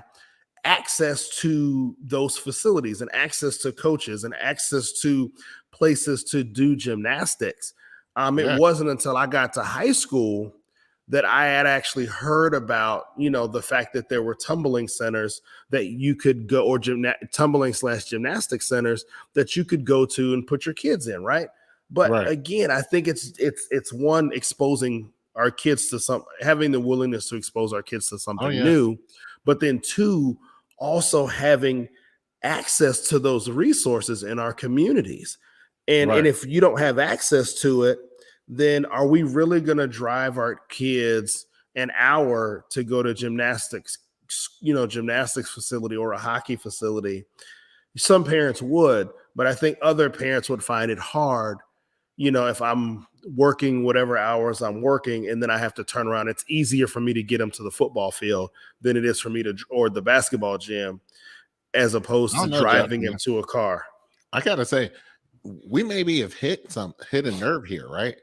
access to those facilities and access to coaches and access to places to do gymnastics. It Yeah. wasn't until I got to high school that I had actually heard about, the fact that there were tumbling centers that you could go, or tumbling/gymnastics centers that you could go to and put your kids in, right? But Right. again, I think it's one, exposing our kids to having the willingness to expose our kids to Oh, something yeah. new, but then two, also having access to those resources in our communities. And Right. if you don't have access to it, then are we really going to drive our kids an hour to go to gymnastics facility or a hockey facility? Some parents would, but I think other parents would find it hard. If I'm working whatever hours I'm working and then I have to turn around, it's easier for me to get them to the football field than it is for me or the basketball gym, as I opposed to don't know, Jeff, driving him man. to a car. I gotta say, we maybe have hit a nerve here, right?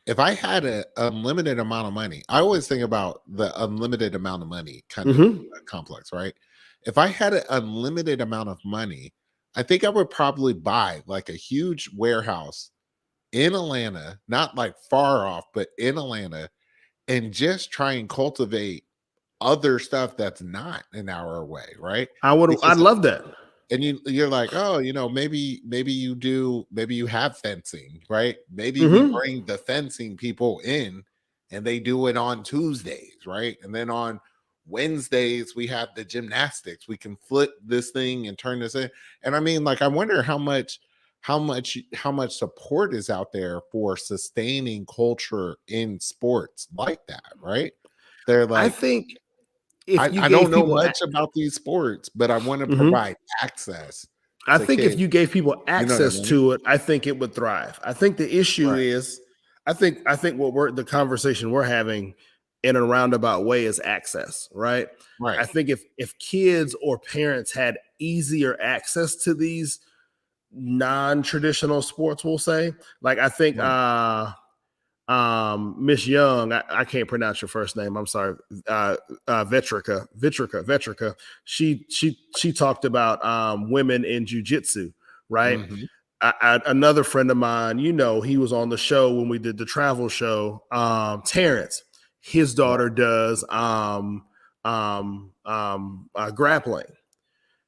If I had an unlimited amount of money, I always think about the unlimited amount of money kind of Mm-hmm. complex, right? If I had an unlimited amount of money, I think I would probably buy like a huge warehouse in Atlanta, not like far off, but in Atlanta, and just try and cultivate other stuff that's not an hour away, right? I'd Because love that. And you're like, oh, maybe you have fencing, right? Maybe we Mm-hmm. bring the fencing people in and they do it on Tuesdays, right? And then on Wednesdays we have the gymnastics. We can flip this thing and turn this in. And I mean, like, I wonder how much support is out there for sustaining culture in sports like that, right? They're I like, think if you I don't gave know people, much about these sports, but I want to Mhm. provide access I to think if kids. you gave people You know what I access mean? to it, I think it would thrive. I think the issue Right, is, I think the conversation we're having in a roundabout way is access, right? I right, think if kids or parents had easier access to these non-traditional sports, we'll say, like I think right. Miss Young, I can't pronounce your first name, I'm sorry, Vetrica, she talked about women in jujitsu, right? Mhm. Another friend of mine, he was on the show when we did the travel show, Terrence, his Right. daughter does grappling,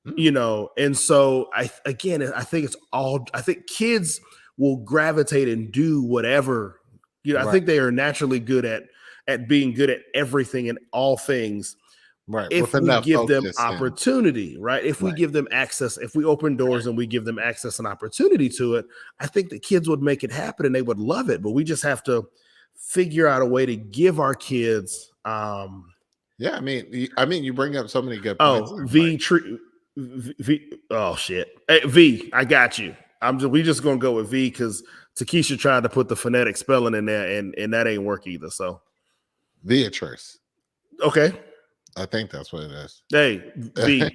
Mm. and so I think kids will gravitate and do whatever. I Right, think they are naturally good at being good at everything and all things right, with if we enough give them focus and opportunity, right? If we right, give them access, if we open right. doors and we give them access and opportunity to it, I think the kids would make it happen and they would love it. But we just have to figure out a way to give our kids Yeah, I mean, you bring up so many good points. oh, I'm like, V tree. Oh shit. Hey, V, I got you. We just gonna go with V because Takesha tried to put the phonetic spelling in there and that ain't work either. So Beatrice. okay. I think that's what it is. Hey, V,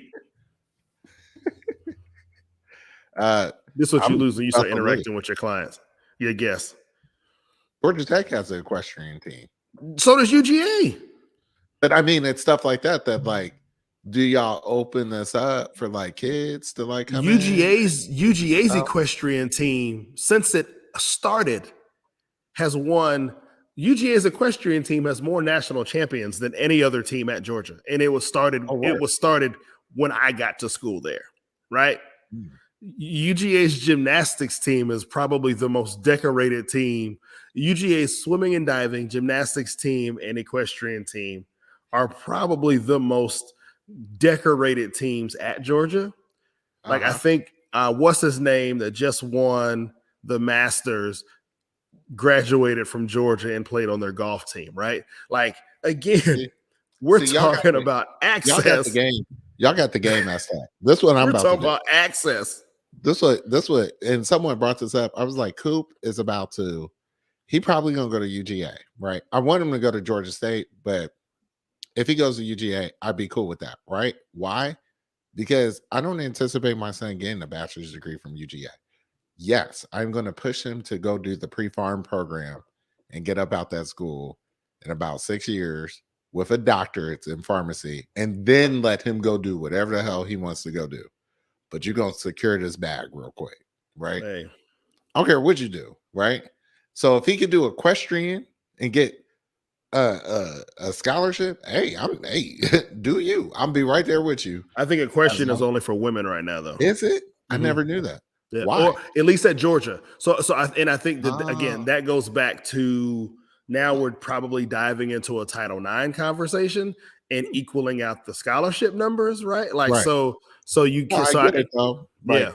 uh, this is what you I'm lose when you about start to leave. interacting with your clients. Your guests. Georgia Tech has an equestrian team. So does UGA. But I mean, it's stuff like that like, do y'all open this up for like kids to like come in? UGA's Oh, equestrian team, since it started, has won. UGA's equestrian team has more national champions than any other team at Georgia, and it was started. oh, It word. was started when I got to school there, right? Mm. UGA's gymnastics team is probably the most decorated team. UGA's swimming and diving, gymnastics team, and equestrian team are probably the most decorated teams at Georgia. Like I Uh-huh. think what's his name that just won the Masters graduated from Georgia and played on their golf team, right? Like again, See, we're y'all got talking about y'all got the access. game. Y'all got the game messed up. This is what I'm We're about to talking do. about access. This what, and someone brought this up. I was like, Coop is about to. He probably gonna go to UGA, right? I want him to go to Georgia State, but if he goes to UGA, I'd be cool with that, right? Why? Because I don't anticipate my son getting a bachelor's degree from UGA. Yes, I'm going to push him to go do the pre-farm program and get up out that school in about 6 years with a doctorate in pharmacy, and then let him go do whatever the hell he wants to go do. But you're going to secure this bag real quick, right? Hey, I don't care what you do, right? So if he could do equestrian and get a scholarship, hey, do you? I'll be right there with you. I think a As question is long only for women right now, though. Is it? I Mhm. never knew that. Yeah, Why? or at least at Georgia. I think that Ah, again that goes back to now we're probably diving into a Title IX conversation and hmm, equaling out the scholarship numbers, right? Like right. so you No, can I get it though. Like, yeah,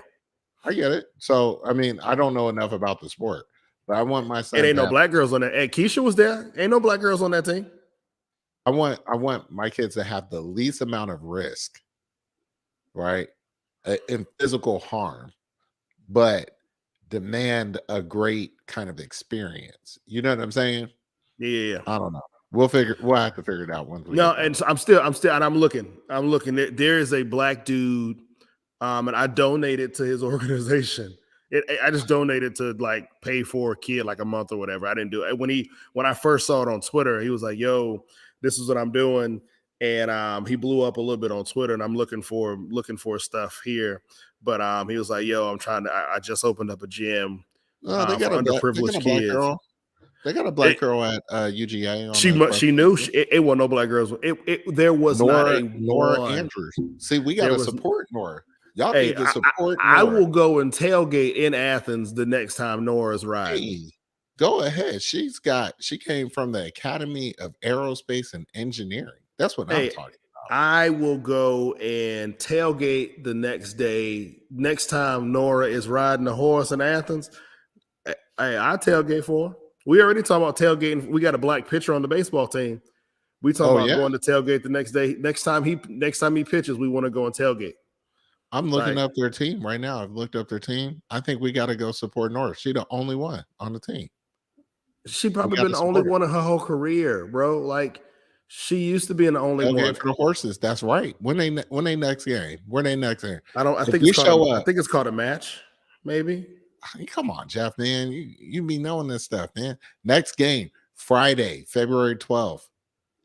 I get it. So, I mean, I don't know enough about the sport, but I want my it son ain't to no have. black girls on that. Hey, Keisha was there. Ain't no black girls on that team. I want my kids to have the least amount of risk, right, in physical harm, but demand a great kind of experience. You know what I'm saying? Yeah, yeah, yeah. I don't know. We'll have to figure it out once we No, get there. and so and I'm looking. There is a black dude, and I donated to his organization. I just donated to like pay for a kid like a month or whatever. I didn't do it when I first saw it on Twitter. He was like, "Yo, this is what I'm doing," and he blew up a little bit on Twitter. And I'm looking for stuff here, but he was like, "Yo, I just opened up a gym Oh, they for they got underprivileged a black kids." girl. They got a black girl at UGA on the She equestrian knew team. it wasn't no black girls. There was not Nora a Nora one. Andrews. See, we got There to was support Nora. Y'all Hey, need to support I Nora. will go and tailgate in Athens the next time Nora's riding. Hey, go ahead. She came from the Academy of Aerospace and Engineering. That's what I'm talking about. I will go and tailgate the next day. Next time Nora is riding a horse in Athens, hey, I tailgate for her. We already talking about tailgating. We got a black pitcher on the baseball team. We talking about going to tailgate the next day. Next time he pitches, we want to go and tailgate. I'm looking up their team right now. I've looked up their team. I think we got to go support Nora. She's the only one on the team. She probably been the only one in her whole career, bro. Like she used to be the only one for the horses. That's right. When they next game? When they next game? I think it's called a match. Maybe. I mean, come on, Jeff, man. You be knowing this stuff, man. Next game, Friday, February 12th,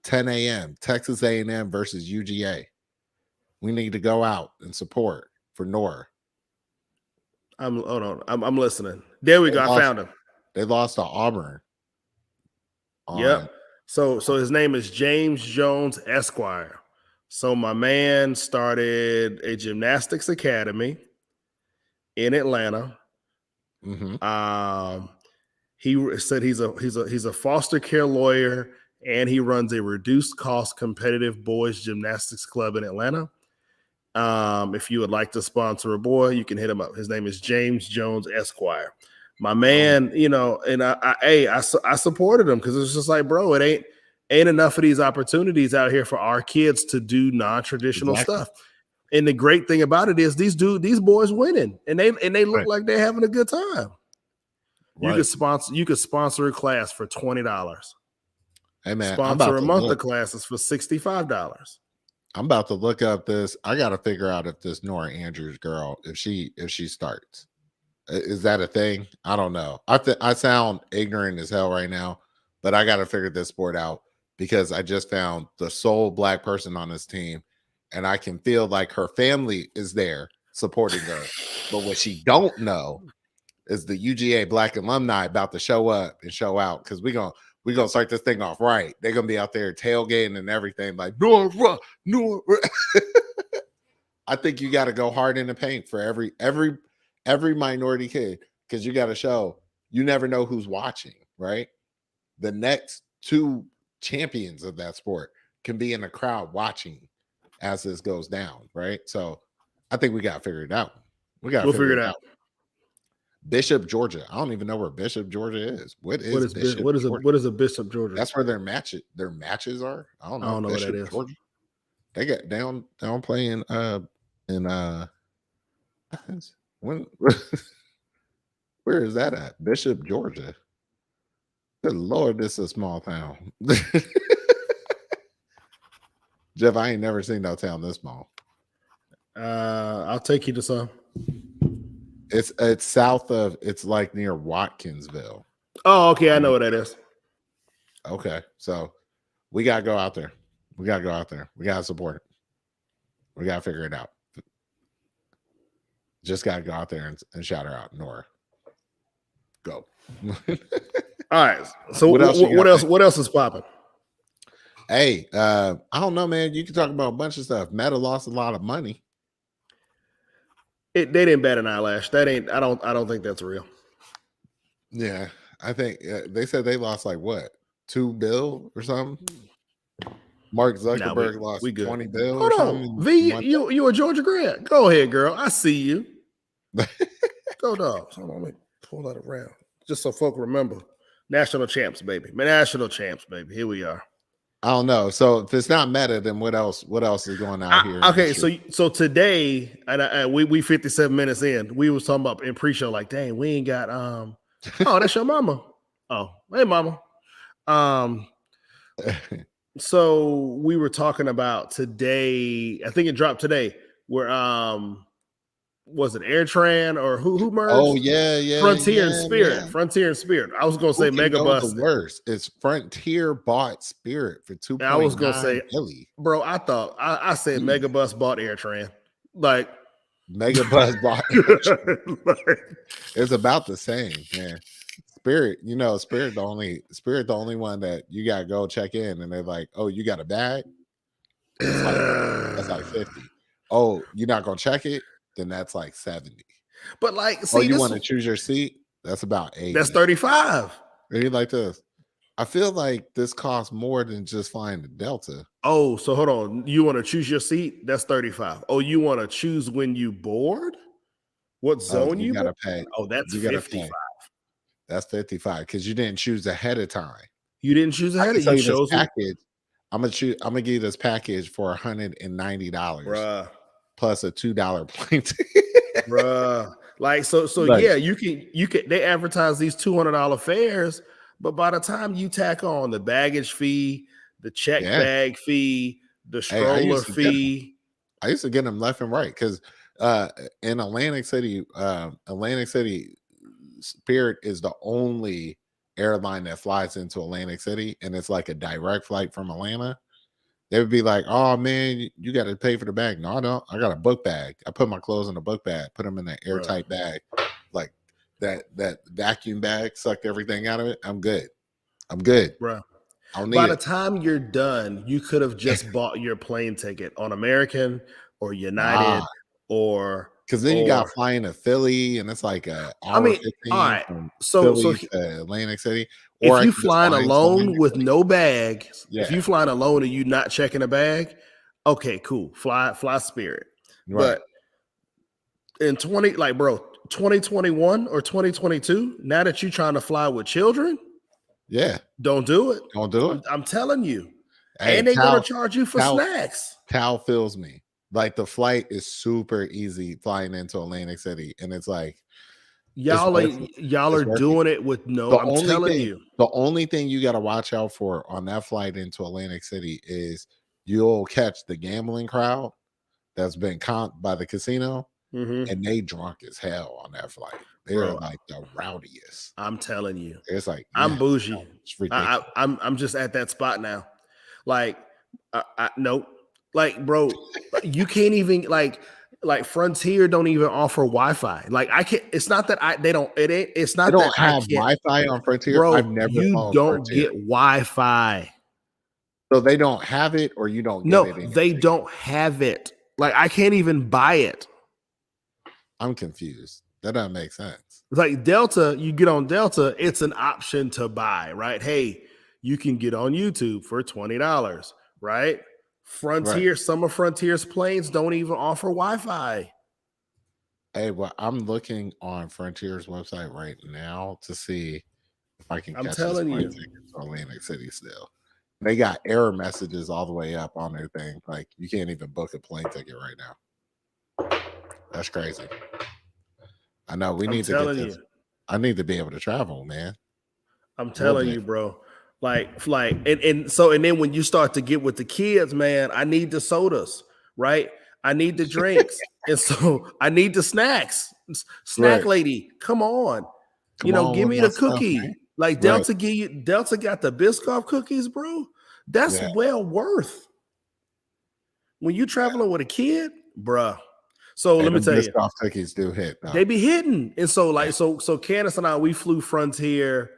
10 a.m. Texas A&M versus UGA. We need to go out and support for Nora. Hold on. I'm listening. There we go. I found him. They lost to Auburn. Yep. So his name is James Jones Esquire. So my man started a gymnastics academy in Atlanta. Mm-hmm. He said he's a foster care lawyer, and he runs a reduced cost competitive boys gymnastics club in Atlanta. If you would like to sponsor a boy, you can hit him up. His name is James Jones Esquire. My man, and I supported him because it's just like, bro, it ain't enough of these opportunities out here for our kids to do non-traditional stuff. And the great thing about it is these boys winning, and they look like they're having a good time. You could sponsor a class for $20. Hey man, sponsor a month of classes for $65. I'm about to look up this. I got to figure out if this Nora Andrews girl, if she starts. Is that a thing? I don't know. I sound ignorant as hell right now, but I got to figure this sport out because I just found the sole black person on this team, and I can feel like her family is there supporting her. But what she don't know is the UGA black alumni about to show up and show out because we're gonna start this thing off right. They're gonna be out there tailgating and everything like Nora. I think you got to go hard in the paint for every minority kid because you got to show you never know who's watching, right? The next two champions of that sport can be in the crowd watching as this goes down, right? So I think we got to figure it out. We'll figure it out. Bishop, Georgia. I don't even know where Bishop, Georgia is. What is Bishop? What is a Bishop, Georgia? That's where their matches are. I don't know Bishop, what that is. Georgia. They get down playing in Athens. When where is that at? Bishop, Georgia. Good Lord, this is a small town. Jeff, I ain't never seen no town this small. I'll take you to some. It's south of, it's like near Watkinsville. Oh, okay. I know what that is. Okay. So we gotta go out there. We gotta support it. We gotta figure it out. Just gotta go out there and shout her out, Nora. Go. All right. So what else is popping? Hey, I don't know, man. You can talk about a bunch of stuff. Meta lost a lot of money. They didn't bat an eyelash. I don't think that's real. Yeah, I think they said they lost like what, $2 billion or something. Mark Zuckerberg lost $20 billion. Hold on, V, you a Georgia grad? Go ahead, girl. I see you. Go Dogs. Hold on, let me pull that around just so folk remember. National champs, baby. National champs, baby. Here we are. I don't know. So if it's not Meta, then what else is going on here? Okay, so today, and we 57 minutes in, we was talking about in pre-show, like, dang, we ain't got oh, that's your mama. Oh, hey, mama. So we were talking about today. I think it dropped today. Where was it Airtran or who merged? Oh yeah, Frontier and Spirit. Man. Frontier and Spirit. I was gonna say MegaBus. The worst. It's Frontier bought Spirit for $2.9 I was gonna say, billion. Bro, I thought I said MegaBus bought Airtran. Like MegaBus bought Airtran. It's about the same, man. Spirit, Spirit the only one that you gotta go check in, and they're like, "Oh, you got a bag?" That's like 50. Oh, you're not gonna check it? then that's like 70. But like, Oh, see, you this want to choose your seat? That's about 80. that's 35. Maybe like this. I feel like this costs more than just flying the Delta. Oh, so hold on. You want to choose your seat? That's 35. Oh, you want to choose when you board? What Oh, zone you you board? gotta pay. Oh, that's You gotta 55. pay. That's 55 because you didn't choose ahead of time. You didn't choose I ahead can of tell you you this chose it. package. I'm gonna give you this package for $190 Bruh. plus a $2 plane ticket. Bruh. Like so Like, yeah, you can they advertise these $200 fares, but by the time you tack on the baggage fee, the check yeah. bag fee, the Hey, I stroller used to get them. fee. I used to get them left and right because in Atlantic City, Spirit is the only airline that flies into Atlantic City, and it's like a direct flight from Atlanta. They would be like, "Oh man, you got to pay for the bag." No, I don't. I got a book bag. I put my clothes in a book bag, put them in an airtight bag, like that vacuum bag, sucked everything out of it. I'm good. Bruh. I don't need By the it. time you're done, you could have just bought your plane ticket on American or United Ah, or because then you got flying to Philly, and it's like a I hour mean, all 15 right. from So Philly to Atlantic City, or if I you can just flying fly into alone Atlantic with City. no bag, if Yeah, you flying alone and you not checking a bag, okay, cool. Fly Spirit. right. But in 2021 or 2022, now that you're trying to fly with children, Yeah, don't do it. don't do it. I'm telling you. Hey, And they're gonna charge you for Cal, snacks. Cal fills me. Like the flight is super easy flying into Atlantic City, and it's like it's Y'all worth it. are It's worth it. doing it with I'm telling you. The only thing you got to watch out for on that flight into Atlantic City is you'll catch the gambling crowd that's been comped by the casino, Mhm. and they drunk as hell on that flight. They're Bro, like the rowdiest. I'm telling you. It's like, I'm yeah, bougie. it's ridiculous. I'm just at that spot now. Like, nope. Like, bro, you can't even like Frontier don't even offer Wi-Fi. Like, I can't. It's not that they don't. It's They not that don't I have can't, Wi-Fi on Frontier. I've bro. never You flown don't Frontier. get Wi-Fi. So they don't have it, or you don't get No, it in your they ticket. don't have it. Like, I can't even buy it. I'm confused. That doesn't make sense. Like Delta, you get on Delta, it's an option to buy, right? Hey, you can get on YouTube for $20, right? Frontier, some of Frontier's planes don't even offer Wi-Fi. Hey, well, I'm looking on Frontier's website right now to see if I can I'm catch this telling plane you. ticket to Atlantic City still. They got error messages all the way up on their thing. Like you can't even book a plane ticket right now. That's crazy. I know we need to get this. I need to be able to travel, man. I'm telling you, bro. Like, and then when you start to get with the kids, man, I need the sodas, right? I need the drinks, and so I need the snacks. Snack lady, come on, give me the cookie. Like Delta got the Biscoff cookies, bro. That's well worth when you traveling with a kid, bruh. So let me tell you, Biscoff cookies do hit. Though. They be hitting, and so so Candace and I, we flew Frontier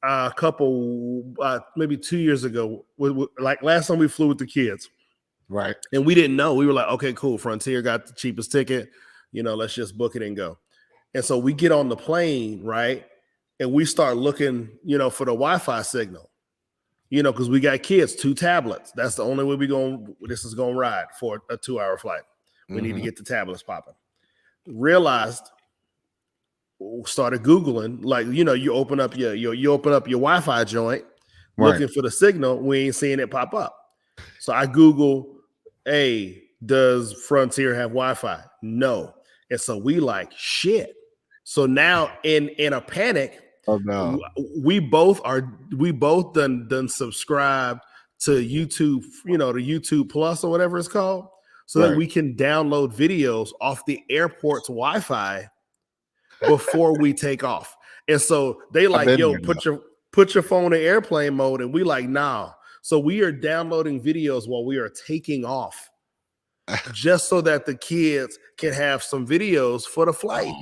a couple maybe 2 years ago. Like last time we flew with the kids, right? And we didn't know. We were like, okay, cool. Frontier got the cheapest ticket. Let's just book it and go. And so we get on the plane, right? And we start looking, for the Wi-Fi signal. Because we got kids, 2 tablets. That's the only way this is going to ride for a 2-hour flight. We need to get the tablets popping. Started Googling, like, you open up your Wi-Fi joint, looking for the signal. We ain't seeing it pop up. So I Google, hey, does Frontier have Wi-Fi? No. And so we like, shit. So now in a panic, oh no, we both done subscribed to YouTube, to YouTube Plus or whatever it's called, so that we can download videos off the airport's Wi-Fi before we take off. And so they like, yo, put your phone in airplane mode, and we like, nah. So we are downloading videos while we are taking off, just so that the kids can have some videos for the flight.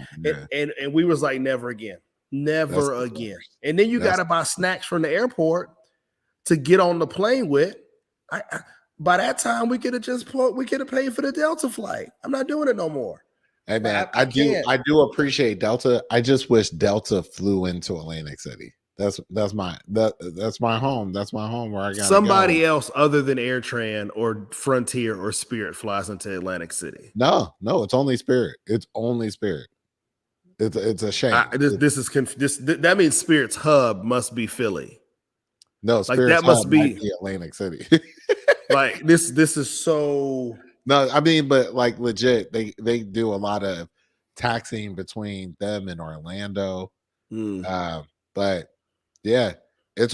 And we was like, never again. Never again. And then you got to buy snacks from the airport to get on the plane with. By that time, we could have paid for the Delta flight. I'm not doing it no more. Hey man, I can't. I do appreciate Delta. I just wish Delta flew into Atlantic City. That's my home. That's my home where I gotta go. Somebody else other than Airtran or Frontier or Spirit flies into Atlantic City. No, it's only Spirit. It's only Spirit. It's a shame. That means Spirit's hub must be Philly. No, Like Spirit's that must hub might be be Atlantic City. like this is so. No, I mean, but like legit, they do a lot of taxiing between them and Orlando. But yeah, it's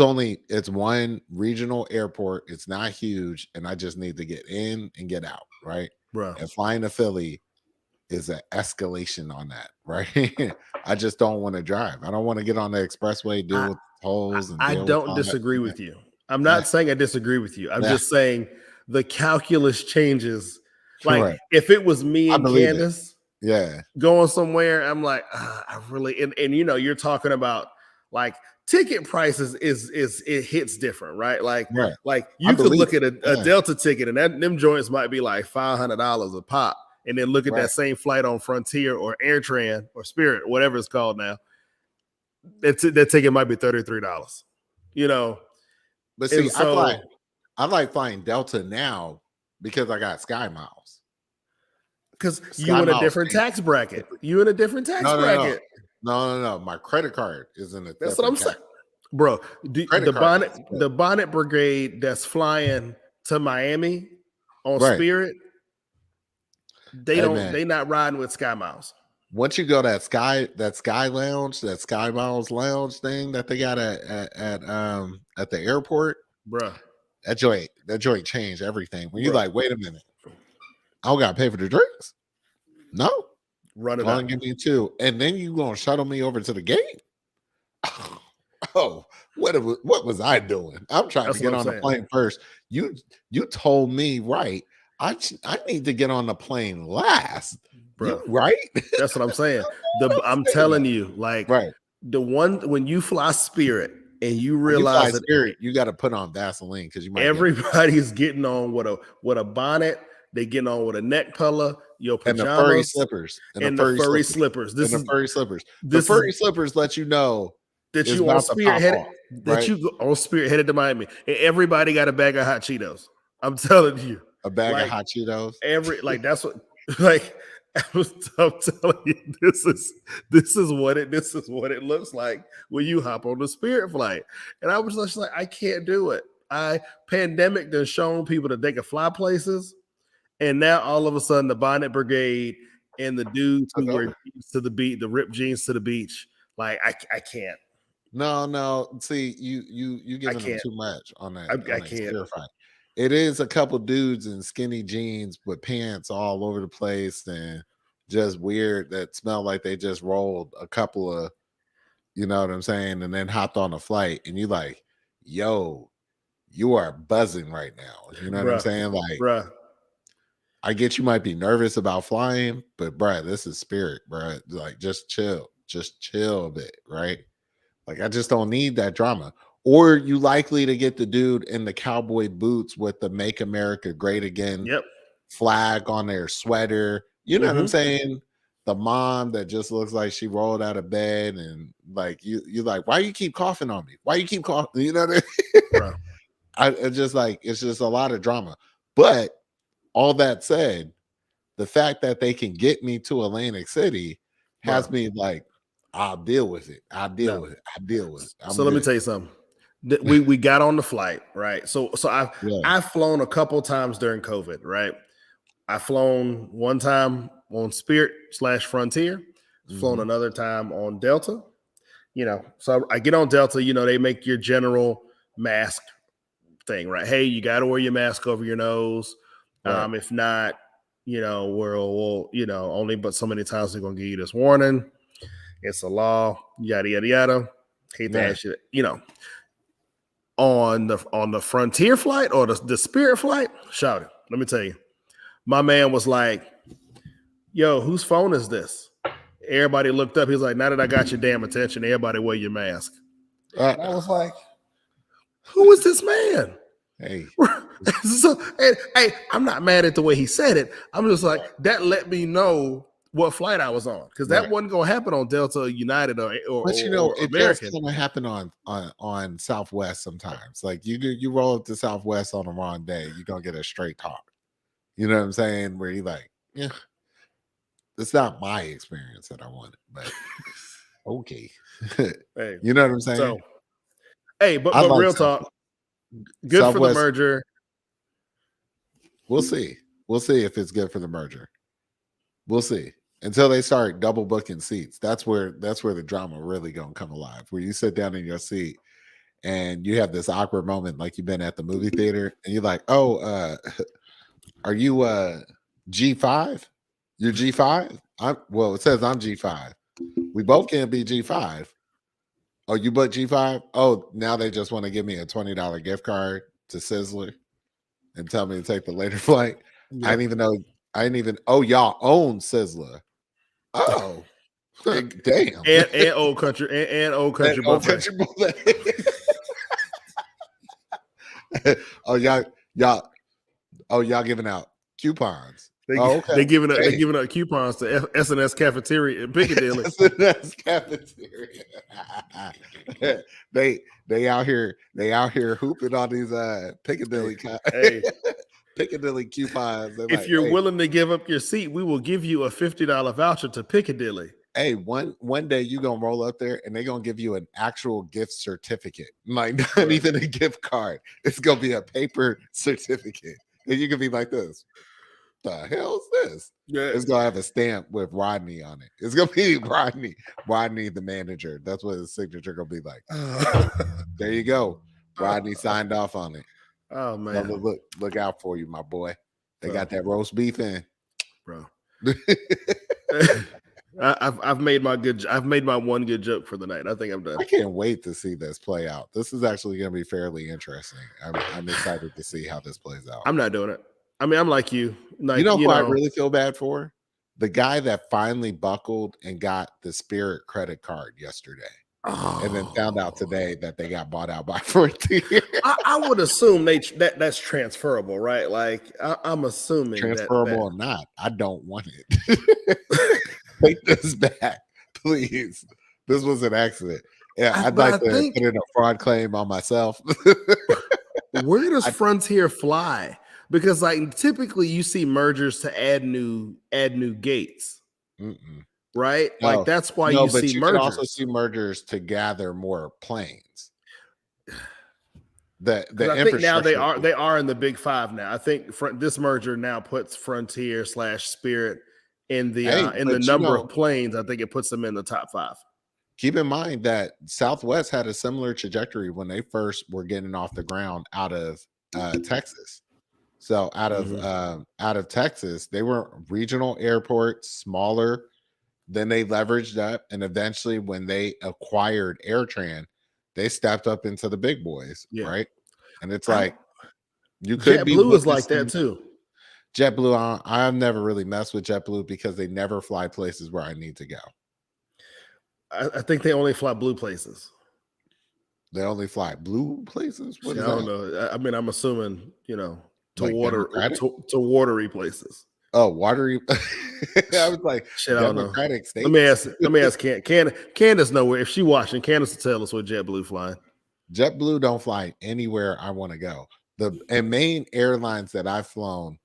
one regional airport. It's not huge, and I just need to get in and get out, right? Bro. And flying to Philly is an escalation on that, right? I just don't want to drive. I don't want to get on the expressway, deal with tolls, and I deal with don't all disagree that. with you. I'm not saying I disagree with you. I'm Yeah. just saying the calculus changes. Like Right. if it was me and Candace going somewhere, I'm like, I really and you know, you're talking about like ticket prices is it hits different, right? Like you could look at a Delta ticket and them joints might be like $500 a pop, and then look at that same flight on Frontier or Airtran or Spirit, whatever it's called now. That ticket might be $33. You know, but see, I like flying Delta now because I got Sky Miles. Because you in a different tax bracket. You in a different tax bracket. No. My credit card is in a. That's what I'm saying, bro. The bonnet brigade that's flying to Miami on Spirit, they not riding with Sky Miles. Once you go that Sky Lounge, that Sky Miles Lounge thing that they got at the airport, bro, that joint changed everything. When you're like, wait a minute, I don't gotta pay for the drinks. No, run it out. Give me two, and then you gonna shuttle me over to the gate. Oh, what was I doing? I'm trying to get on the plane first. You told me right. I need to get on the plane last. Bro, right? That's what I'm saying. I'm telling you, like, the one when you fly Spirit and you realize that Spirit, you got to put on Vaseline because you might. Everybody's getting on with a bonnet. They getting on with a neck pillow, your pajamas, and the furry slippers, and the furry slippers. The furry slippers let you know that you on Spirit headed. That you on Spirit headed to Miami, and everybody got a bag of hot Cheetos. I'm telling you, a bag of hot Cheetos. That's what like. I'm telling you, this is what it looks like when you hop on the Spirit flight. And I was just like, I can't do it. Pandemic done shown people that they can fly places, and now all of a sudden the bonnet brigade and the dudes who wear jeans to the beach, the ripped jeans to the beach, like I can't. No. See, you giving them too much on that. I can't. It is a couple dudes in skinny jeans with pants all over the place and just weird that smell like they just rolled a couple of, you know what I'm saying, and then hopped on a flight, and you like, yo, you are buzzing right now. You know what I'm saying? Like, I get you might be nervous about flying, but this is Spirit, like just chill a bit, right? Like I just don't need that drama. Or you likely to get the dude in the cowboy boots with the Make America Great Again flag on their sweater. You know what I'm saying? The mom that just looks like she rolled out of bed and like you like, why you keep coughing on me? Why you keep coughing? You know what I mean? It's just a lot of drama. But all that said, the fact that they can get me to Atlantic City has me like, I'll deal with it. I'll deal with it. So let me tell you something. We got on the flight, right? So I've flown a couple times during COVID, right? I've flown one time on Spirit / Frontier, flown another time on Delta. You know, so I get on Delta, you know, they make your general mask thing, right? Hey, you got to wear your mask over your nose. If not, you know, we'll you know, only but so many times they're gonna give you this warning. It's a law, yada yada yada. Hate to ask you, you know. On the Frontier flight or the Spirit flight, shout it. Let me tell you, my man was like, yo, whose phone is this? Everybody looked up. He's like, now that I got your damn attention, everybody wear your mask. I was like, who is this man? Hey. So, hey, I'm not mad at the way he said it. I'm just like, that let me know what flight I was on, because that wasn't going to happen on Delta, United, or but or it American. does kind of happen on Southwest sometimes. Like you roll up to Southwest on the wrong day, you're gonna get a straight talk. You know what I'm saying? Where you like, yeah, it's not my experience that I wanted, but okay. Hey, you know what I'm saying? So, hey, but like real talk, good Southwest, for the merger. We'll see. We'll see if it's good for the merger. We'll see. Until they start double booking seats. That's where the drama really gonna come alive. Where you sit down in your seat and you have this awkward moment like you've been at the movie theater and you're like, oh, are you G5? You're G5? Well, it says I'm G5. We both can't be G5. Oh, you booked G5? Oh, now they just want to give me a $20 gift card to Sizzler and tell me to take the later flight. Yep. I didn't even y'all own Sizzler. Oh, damn. And Old Country and Old Country Buffet. Y'all giving out coupons. They're giving out coupons to S&S Cafeteria in Piccadilly. S&S Cafeteria. they out here hooping on these Piccadilly Piccadilly coupons. They're if you're willing to give up your seat, we will give you a $50 voucher to Piccadilly. Hey, one day you're gonna roll up there and they're gonna give you an actual gift certificate, like not even a gift card. It's gonna be a paper certificate, and you can be like this. The hell's this? Yeah. It's gonna have a stamp with Rodney on it. It's gonna be Rodney, the manager. That's what his signature gonna be like. There you go. Rodney signed off on it. Oh man, look out for you, my boy. They got that roast beef in, bro. I've made my one good joke for the night. I think I'm done. I can't wait to see this play out. This is actually going to be fairly interesting. I'm excited to see how this plays out. I'm not doing it. I mean, I'm like you. Like, you know who I really feel bad for? The guy that finally buckled and got the Spirit credit card yesterday. And then found out today that they got bought out by Frontier. I would assume that's transferable, right? Like I'm assuming transferable or not. I don't want it. Take this back, please. This was an accident. Yeah, I'd like to put in a fraud claim on myself. Where does Frontier fly? Because like typically you see mergers to add new gates. Right? Like that's why you see mergers. Can also see mergers to gather more planes. I think now they are in the Big Five now. I think this merger now puts Frontier / Spirit in the number of planes. I think it puts them in the top 5. Keep in mind that Southwest had a similar trajectory when they first were getting off the ground out of Texas. So out of Texas, they were regional airports, smaller. Then they leveraged up, and eventually, when they acquired Airtran, they stepped up into the big boys, right? And it's like you could be JetBlue is like that too. JetBlue, I've never really messed with JetBlue because they never fly places where I need to go. I think they only fly blue places. They only fly blue places. I don't know. I mean, I'm assuming to watery places. Oh, watery. I was like, shit, I don't know. Let me ask Candace know where, if she watching, Candace will tell us what JetBlue flying. JetBlue don't fly anywhere I want to go. The main airlines that I've flown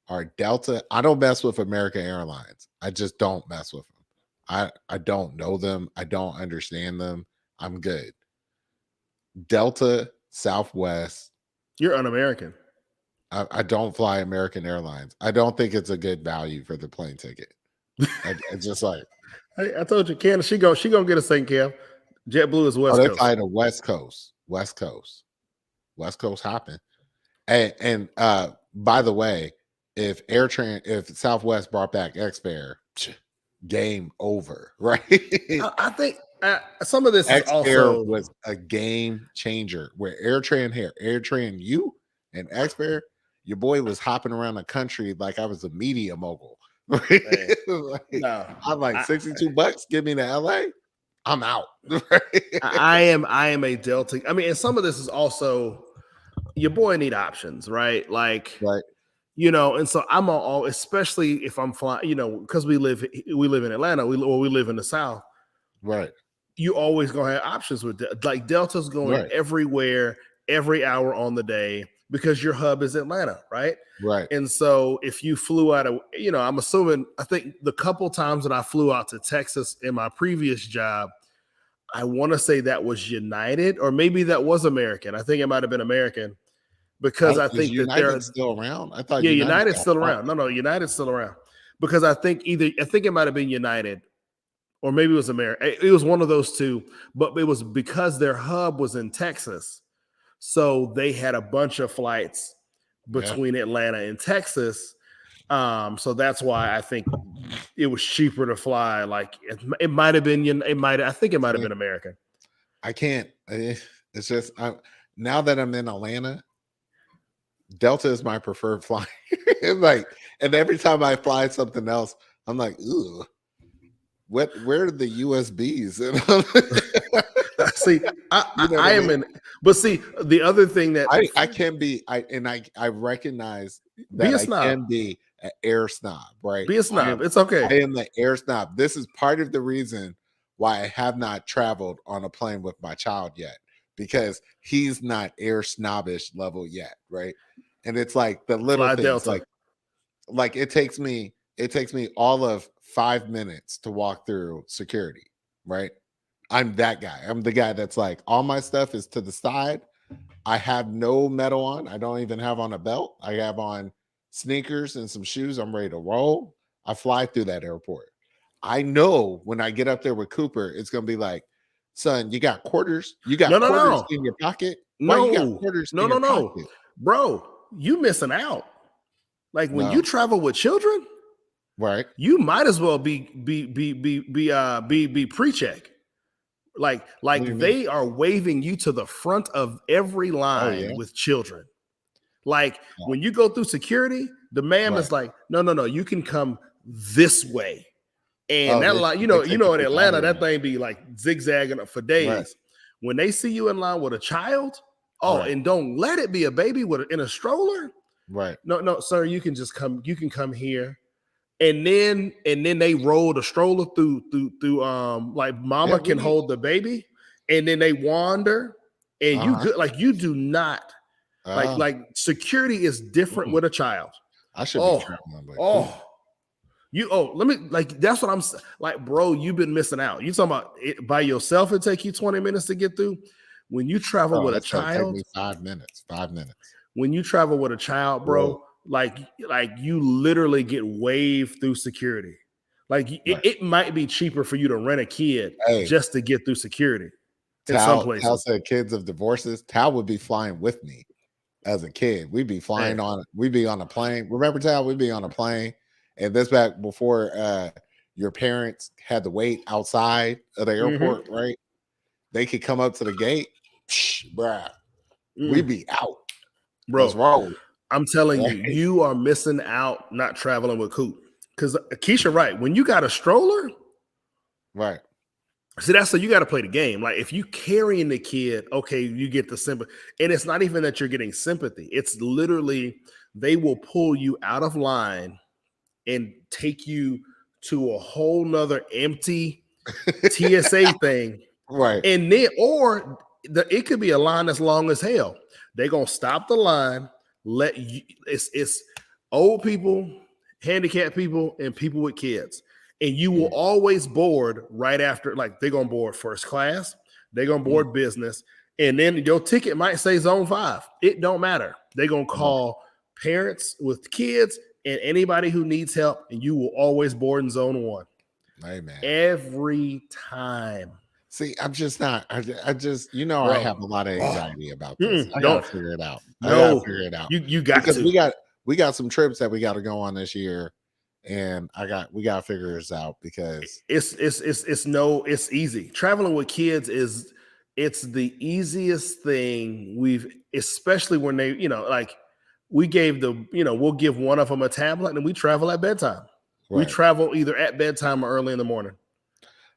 are Delta. I don't mess with American Airlines. I just don't mess with them. I don't know them. I don't understand them. I'm good. Delta, Southwest. You're un-American. I don't fly American Airlines. I don't think it's a good value for the plane ticket. It's just like I told you, Candace, she gonna get a second cab. JetBlue is West Coast. They fly to West Coast hopping. And by the way, if Southwest brought back X-Fare, game over, right? I think some of this X-Fare was a game changer. Where Airtran U and X-Fare. Your boy was hopping around the country like I was a media mogul. Right? I'm like $62. Give me to LA. I'm out. I am a Delta. I mean, and some of this is also your boy need options, right? Like, And so I'm all, especially if I'm flying, because we live in Atlanta, we live in the South. Right. You always gonna have options with like Delta's going everywhere, every hour on the day because your hub is Atlanta, right? Right. And so if you flew out of, I'm assuming, I think the couple times that I flew out to Texas in my previous job, I want to say that was United, or maybe that was American. I think it might have been American. Because I think that United's still around. I thought United's still around. No, United's still around. Because I think it might have been United, or maybe it was America. It was one of those two, but it was because their hub was in Texas, so they had a bunch of flights between Atlanta and Texas. So that's why I think it was cheaper to fly. Like it might have been. I think it might have been American. I can't. It's just now that I'm in Atlanta, Delta is my preferred flight. And every time I fly something else, I'm like, ooh, where are the USBs? See, I am in, but see, the other thing that I can be, I recognize that I can be an air snob, right? Be a snob. It's okay. I am the air snob. This is part of the reason why I have not traveled on a plane with my child yet, because he's not air snobbish level yet, right? And it's like the little Fly things, Delta. like it takes me all of 5 minutes to walk through security, right? I'm that guy. I'm the guy that's like, all my stuff is to the side. I have no metal on. I don't even have on a belt. I have on sneakers and some shoes. I'm ready to roll. I fly through that airport. I know when I get up there with Cooper, it's going to be like, son, you got quarters? You got quarters in your pocket? Why you got quarters in your pocket? Bro, you missing out. Like when you travel with children, right? You might as well be pre-check. Like they are waving you to the front of every line with children. Like when you go through security, the man is like, no, you can come this way. And that line, in Atlanta, that thing be like zigzagging for days. Right. When they see you in line with a child, and don't let it be a baby in a stroller. Right. No, sir, you can just come. You can come here. And then they roll the stroller through like mama can hold the baby, and then they wander, and you do not like security is different with a child. I should be traveling. Let me that's what I'm like, bro. You've been missing out. You talking about it, by yourself? It take you 20 minutes to get through. When you travel with a child, take me 5 minutes. 5 minutes. When you travel with a child, bro. Like you literally get waved through security. Like it might be cheaper for you to rent a kid just to get through security. Tal said kids of divorces. Tal would be flying with me as a kid. We'd be flying we'd be on a plane. Remember, Tal? We'd be on a plane. And this back before your parents had to wait outside of the airport, right? They could come up to the gate. Bruh. We'd be out. Bro. What's wrong? I'm telling you, you are missing out not traveling with Coop. Because Keisha, right, when you got a stroller, right? See, that's so you got to play the game. Like if you carrying the kid, okay, you get the sympathy, and it's not even that you're getting sympathy. It's literally they will pull you out of line and take you to a whole nother empty TSA thing, right? And then, it could be a line that's long as hell. They're gonna stop the line. It's old people, handicapped people, and people with kids, and you will always board right after. Like they're gonna board first class, they're gonna board business, and then your ticket might say zone 5. It don't matter. They're gonna call parents with kids and anybody who needs help, and you will always board in zone 1. Amen. Every time. See, I'm just not. I just, bro, I have a lot of anxiety about this. I gotta figure it out. I gotta figure it out. You got because to. we got some trips that we got to go on this year, and we gotta figure this out because it's easy. Traveling with kids it's the easiest thing especially when they, we gave we'll give one of them a tablet and we travel at bedtime. Right. We travel either at bedtime or early in the morning.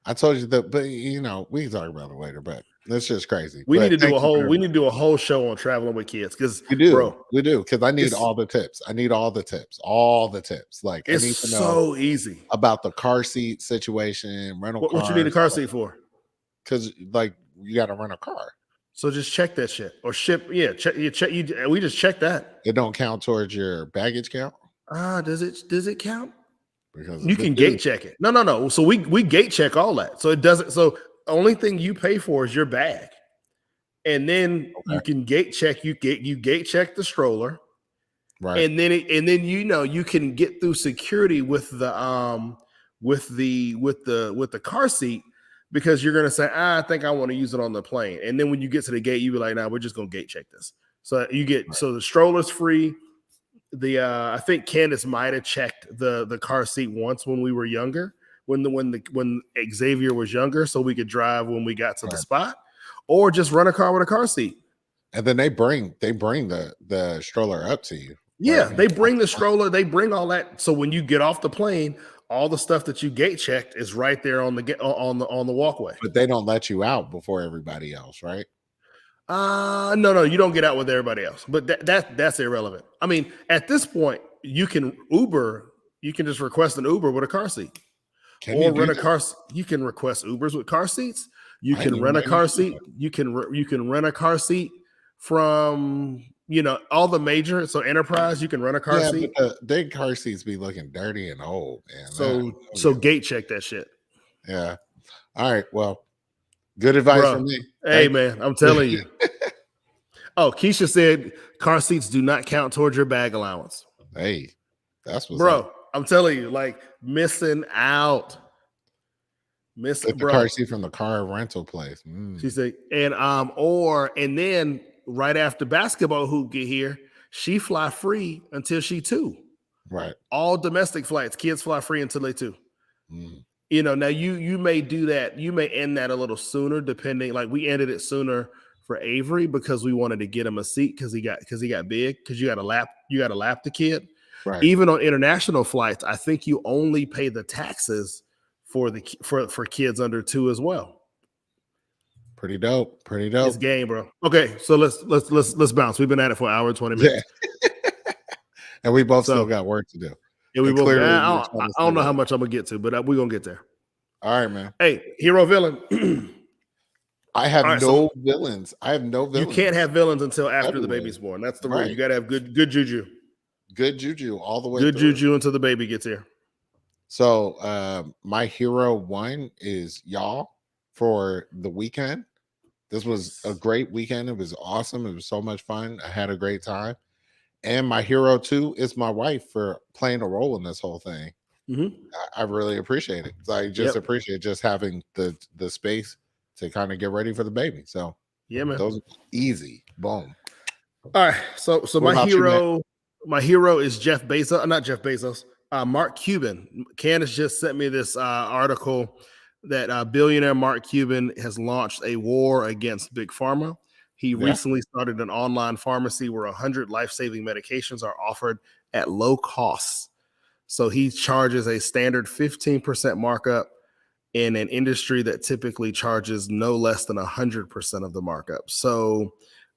I told you that, but we can talk about it later. But That's just crazy. We need to do a much. whole show on traveling with kids because, We do, bro, because I need all the tips. All the tips. Like I it's need to know so easy. about the car seat situation, rental What you need a cars, car seat for? because like you got to rent a car. So just check that shit or ship. Yeah, we just check that. It don't count towards your baggage count. Does it count? Because You can gate check it. No. So we gate check all that. So it doesn't. So the only thing you pay for is your bag, and then you can gate check. You gate check the stroller, right? And then you can get through security with the car seat because you're gonna say, I think I want to use it on the plane. And then when you get to the gate, you be like, nah, we're just gonna gate check this. So so the stroller's free. I think Candace might have checked the car seat once when we were younger, when Xavier was younger, so we could drive when we got to the spot, or just run a car with a car seat. And then they bring the stroller up to you. Yeah, they bring the stroller, they bring all that. So when you get off the plane, all the stuff that you gate checked is right there on the walkway. But they don't let you out before everybody else, right? No, you don't get out with everybody else. But that's irrelevant. I mean, at this point, you can Uber. You can just request an Uber with a car seat, or rent a car. You can request Ubers with car seats. You can rent a car seat. You can rent a car seat from all the major. So Enterprise, you can rent a car seat. But their car seats be looking dirty and old, man. So gate check that shit. Yeah. All right. Well, good advice from me. Hey, man, I'm telling you. Oh, Keisha said car seats do not count towards your bag allowance. Hey, that's what's bro. up. I'm telling you, like missing out. The car seat from the car rental place. She said, and then right after basketball hoop get here, she fly free until she 2. Right. All domestic flights, kids fly free until they 2. Now you may do that. You may end that a little sooner, depending. Like we ended it sooner for Avery because we wanted to get him a seat because he got big. Because you got to lap the kid. Right. Even on international flights, I think you only pay the taxes for kids under 2 as well. Pretty dope. It's game, bro. Okay, so let's bounce. We've been at it for an hour and 20 minutes. Yeah. And we both still got work to do. Yeah, we both. I don't know how much I'm gonna get to, but we're gonna get there. All right, man. Hey, hero villain. I have no villains. You can't have villains until after the baby's born. That's the rule. You gotta have good juju. Good juju all the way. Good juju until the baby gets here. So my hero 1 is y'all for the weekend. This was a great weekend. It was awesome. It was so much fun. I had a great time. And my hero 2 is my wife for playing a role in this whole thing. I really appreciate it. I just appreciate just having the space to kind of get ready for the baby. So yeah, man, those easy. Boom. All right. So my hero is Jeff Bezos. Not Jeff Bezos. Mark Cuban. Candace just sent me this article that billionaire Mark Cuban has launched a war against Big Pharma. He recently started an online pharmacy where 100 life-saving medications are offered at low costs. So he charges a standard 15% markup in an industry that typically charges no less than 100% of the markup. So,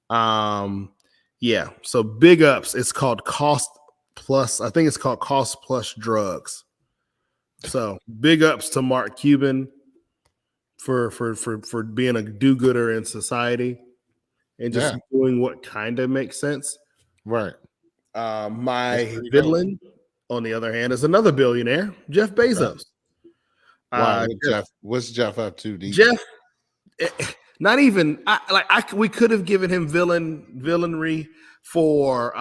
so big ups. It's called Cost Plus. I think it's called Cost Plus Drugs. So big ups to Mark Cuban for being a do-gooder in society and just doing what kind of makes sense. Right. My villain, on the other hand, is another billionaire, Jeff Bezos. Wow, what's Jeff up to? Jeff, not even. We could have given him villainry for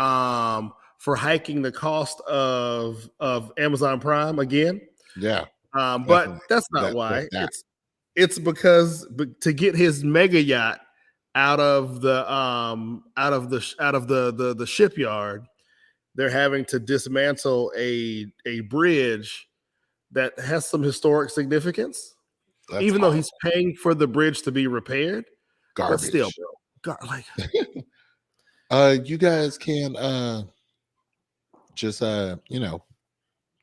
hiking the cost of Amazon Prime again. Yeah, but that's not why. It's because to get his mega yacht out of the shipyard, they're having to dismantle a bridge that has some historic significance. Even though he's paying for the bridge to be repaired, garbage. But still, bro, you guys can just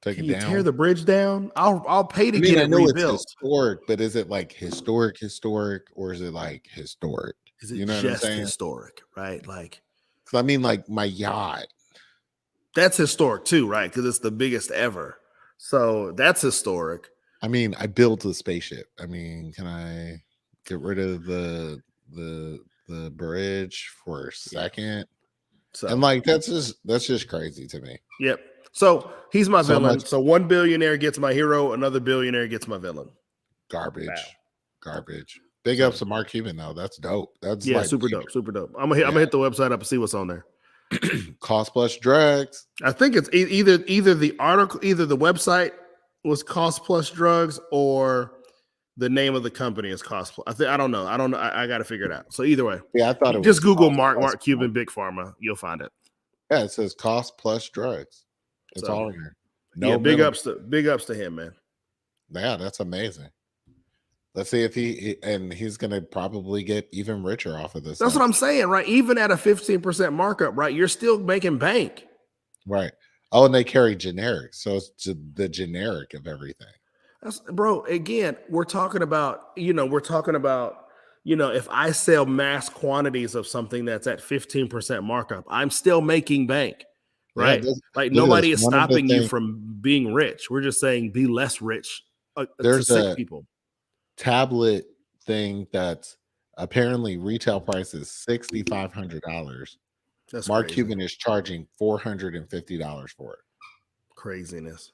Take Can it you tear down. the bridge down? I'll pay to I mean, get I it know it's rebuilt. historic, but is it like historic, or is it like historic? Is You it know what I'm just saying? historic, right? Like 'Cause I mean, like my yacht. that's historic too, right? Because it's the biggest ever. So that's historic. I mean, I built a spaceship. I mean, can I get rid of the bridge for a Yeah. second? So And like that's just crazy to me. yep. So he's my So much villain. So one billionaire gets my hero, another billionaire gets my villain. Wow. garbage. Big So ups to Mark Cuban though. That's dope. That's yeah, like super dope, super dope. I'm gonna hit the website up and see what's on there. Cost plus drugs. I think it's either the article, either the website was Cost Plus Drugs, or the name of the company is Cost Plus. I don't know. I got to figure it out. So either way, Yeah, I thought it was just Google cost plus Mark Cuban drugs. Big Pharma. You'll find it. Yeah, it says cost plus drugs. It's So all in there. yeah, No middle. big ups to him, man. Yeah, that's amazing. Let's see if he's gonna probably get even richer off of this. That's what I'm saying, right? Even at a 15% markup, right? You're still making bank. Right. Oh, and they carry generic. So it's the generic of everything. That's, bro, again, we're talking about, if I sell mass quantities of something that's at 15% markup, I'm still making bank, Yeah, right? Like look at nobody this. is One of the stopping you things, from being rich. We're just saying be less rich to there's sick a people. tablet thing that's apparently retail price is $6,500. That's Mark crazy. Cuban is charging $450 for it. Craziness.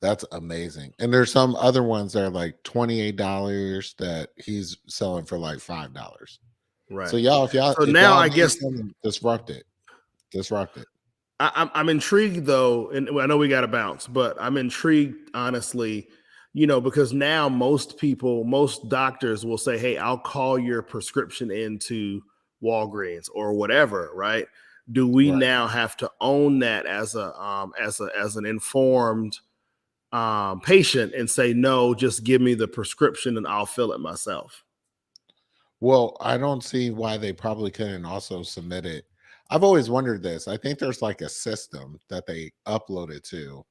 That's amazing. And there's some other ones that are like $28 that he's selling for like $5. Right. So y'all, So if now y'all I need guess something, disrupt it. I'm intrigued though, and I know we got to bounce, but I'm intrigued honestly, because now most doctors will say, "Hey, I'll call your prescription into Walgreens or whatever." Right? Do we Right. now have to own that as an informed patient and say, "No, just give me the prescription and I'll fill it myself"? Well, I don't see why they probably couldn't also submit it. I've always wondered this. I think there's like a system that they upload it to,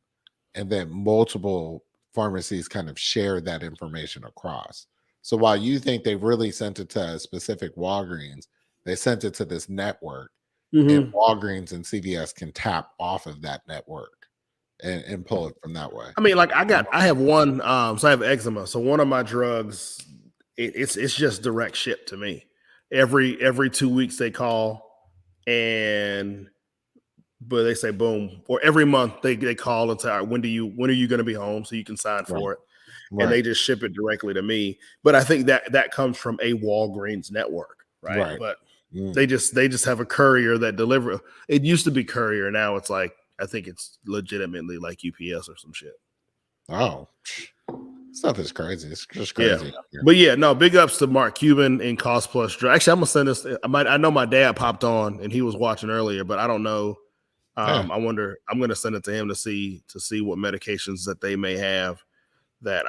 and then multiple pharmacies kind of share that information across. So while you think they really sent it to a specific Walgreens, they sent it to this network, and Mm-hmm. Walgreens and CVS can tap off of that network and pull it from that way. I mean, like I have one, so I have eczema. So one of my drugs, it's just direct ship to me. Every 2 weeks they call, but they say boom, or every month they call and say, all right, when are you going to be home so you can sign Right. for it, Right. and they just ship it directly to me. But I think that comes from a Walgreens network, right? But they just have a courier that deliver. It used to be courier, now it's like I think it's legitimately like UPS or some shit. Oh, stuff is crazy. It's just crazy. Yeah. But yeah, no, big ups to Mark Cuban and Cost Plus Drug. Actually, I'm gonna send this. I know my dad popped on and he was watching earlier, but I don't know. I wonder. I'm gonna send it to him to see what medications that they may have that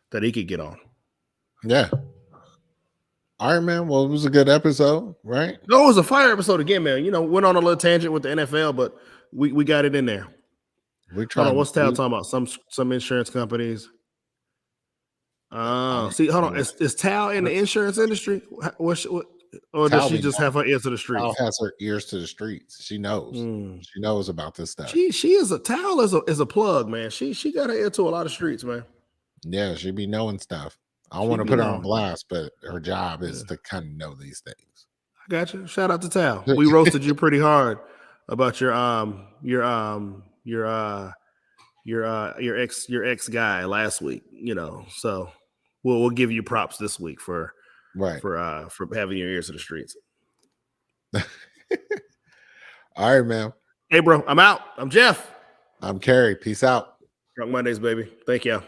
that he could get on. Yeah. All right, man. Well, it was a good episode, right? No, it was a fire episode again, man. Went on a little tangent with the NFL, but we got it in there. We Hold tried. on, what's Tal talking about? Some insurance companies. See, hold on. Is Tal in the insurance industry? Or does she just have her ear to the streets? Tal has her ears to the streets. She knows. She knows about this stuff. She is a Tal is a plug, man. She got her ear to a lot of streets, man. Yeah, she be knowing stuff. I don't want to put her on blast, but her job is to kind of know these things. I got you. Shout out to Tal. We roasted you pretty hard about your ex guy last week. So we'll give you props this week for having your ears to the streets. All right, man. Hey, bro, I'm out. I'm Jeff. I'm Carrie. Peace out. Drunk Mondays, baby. Thank you.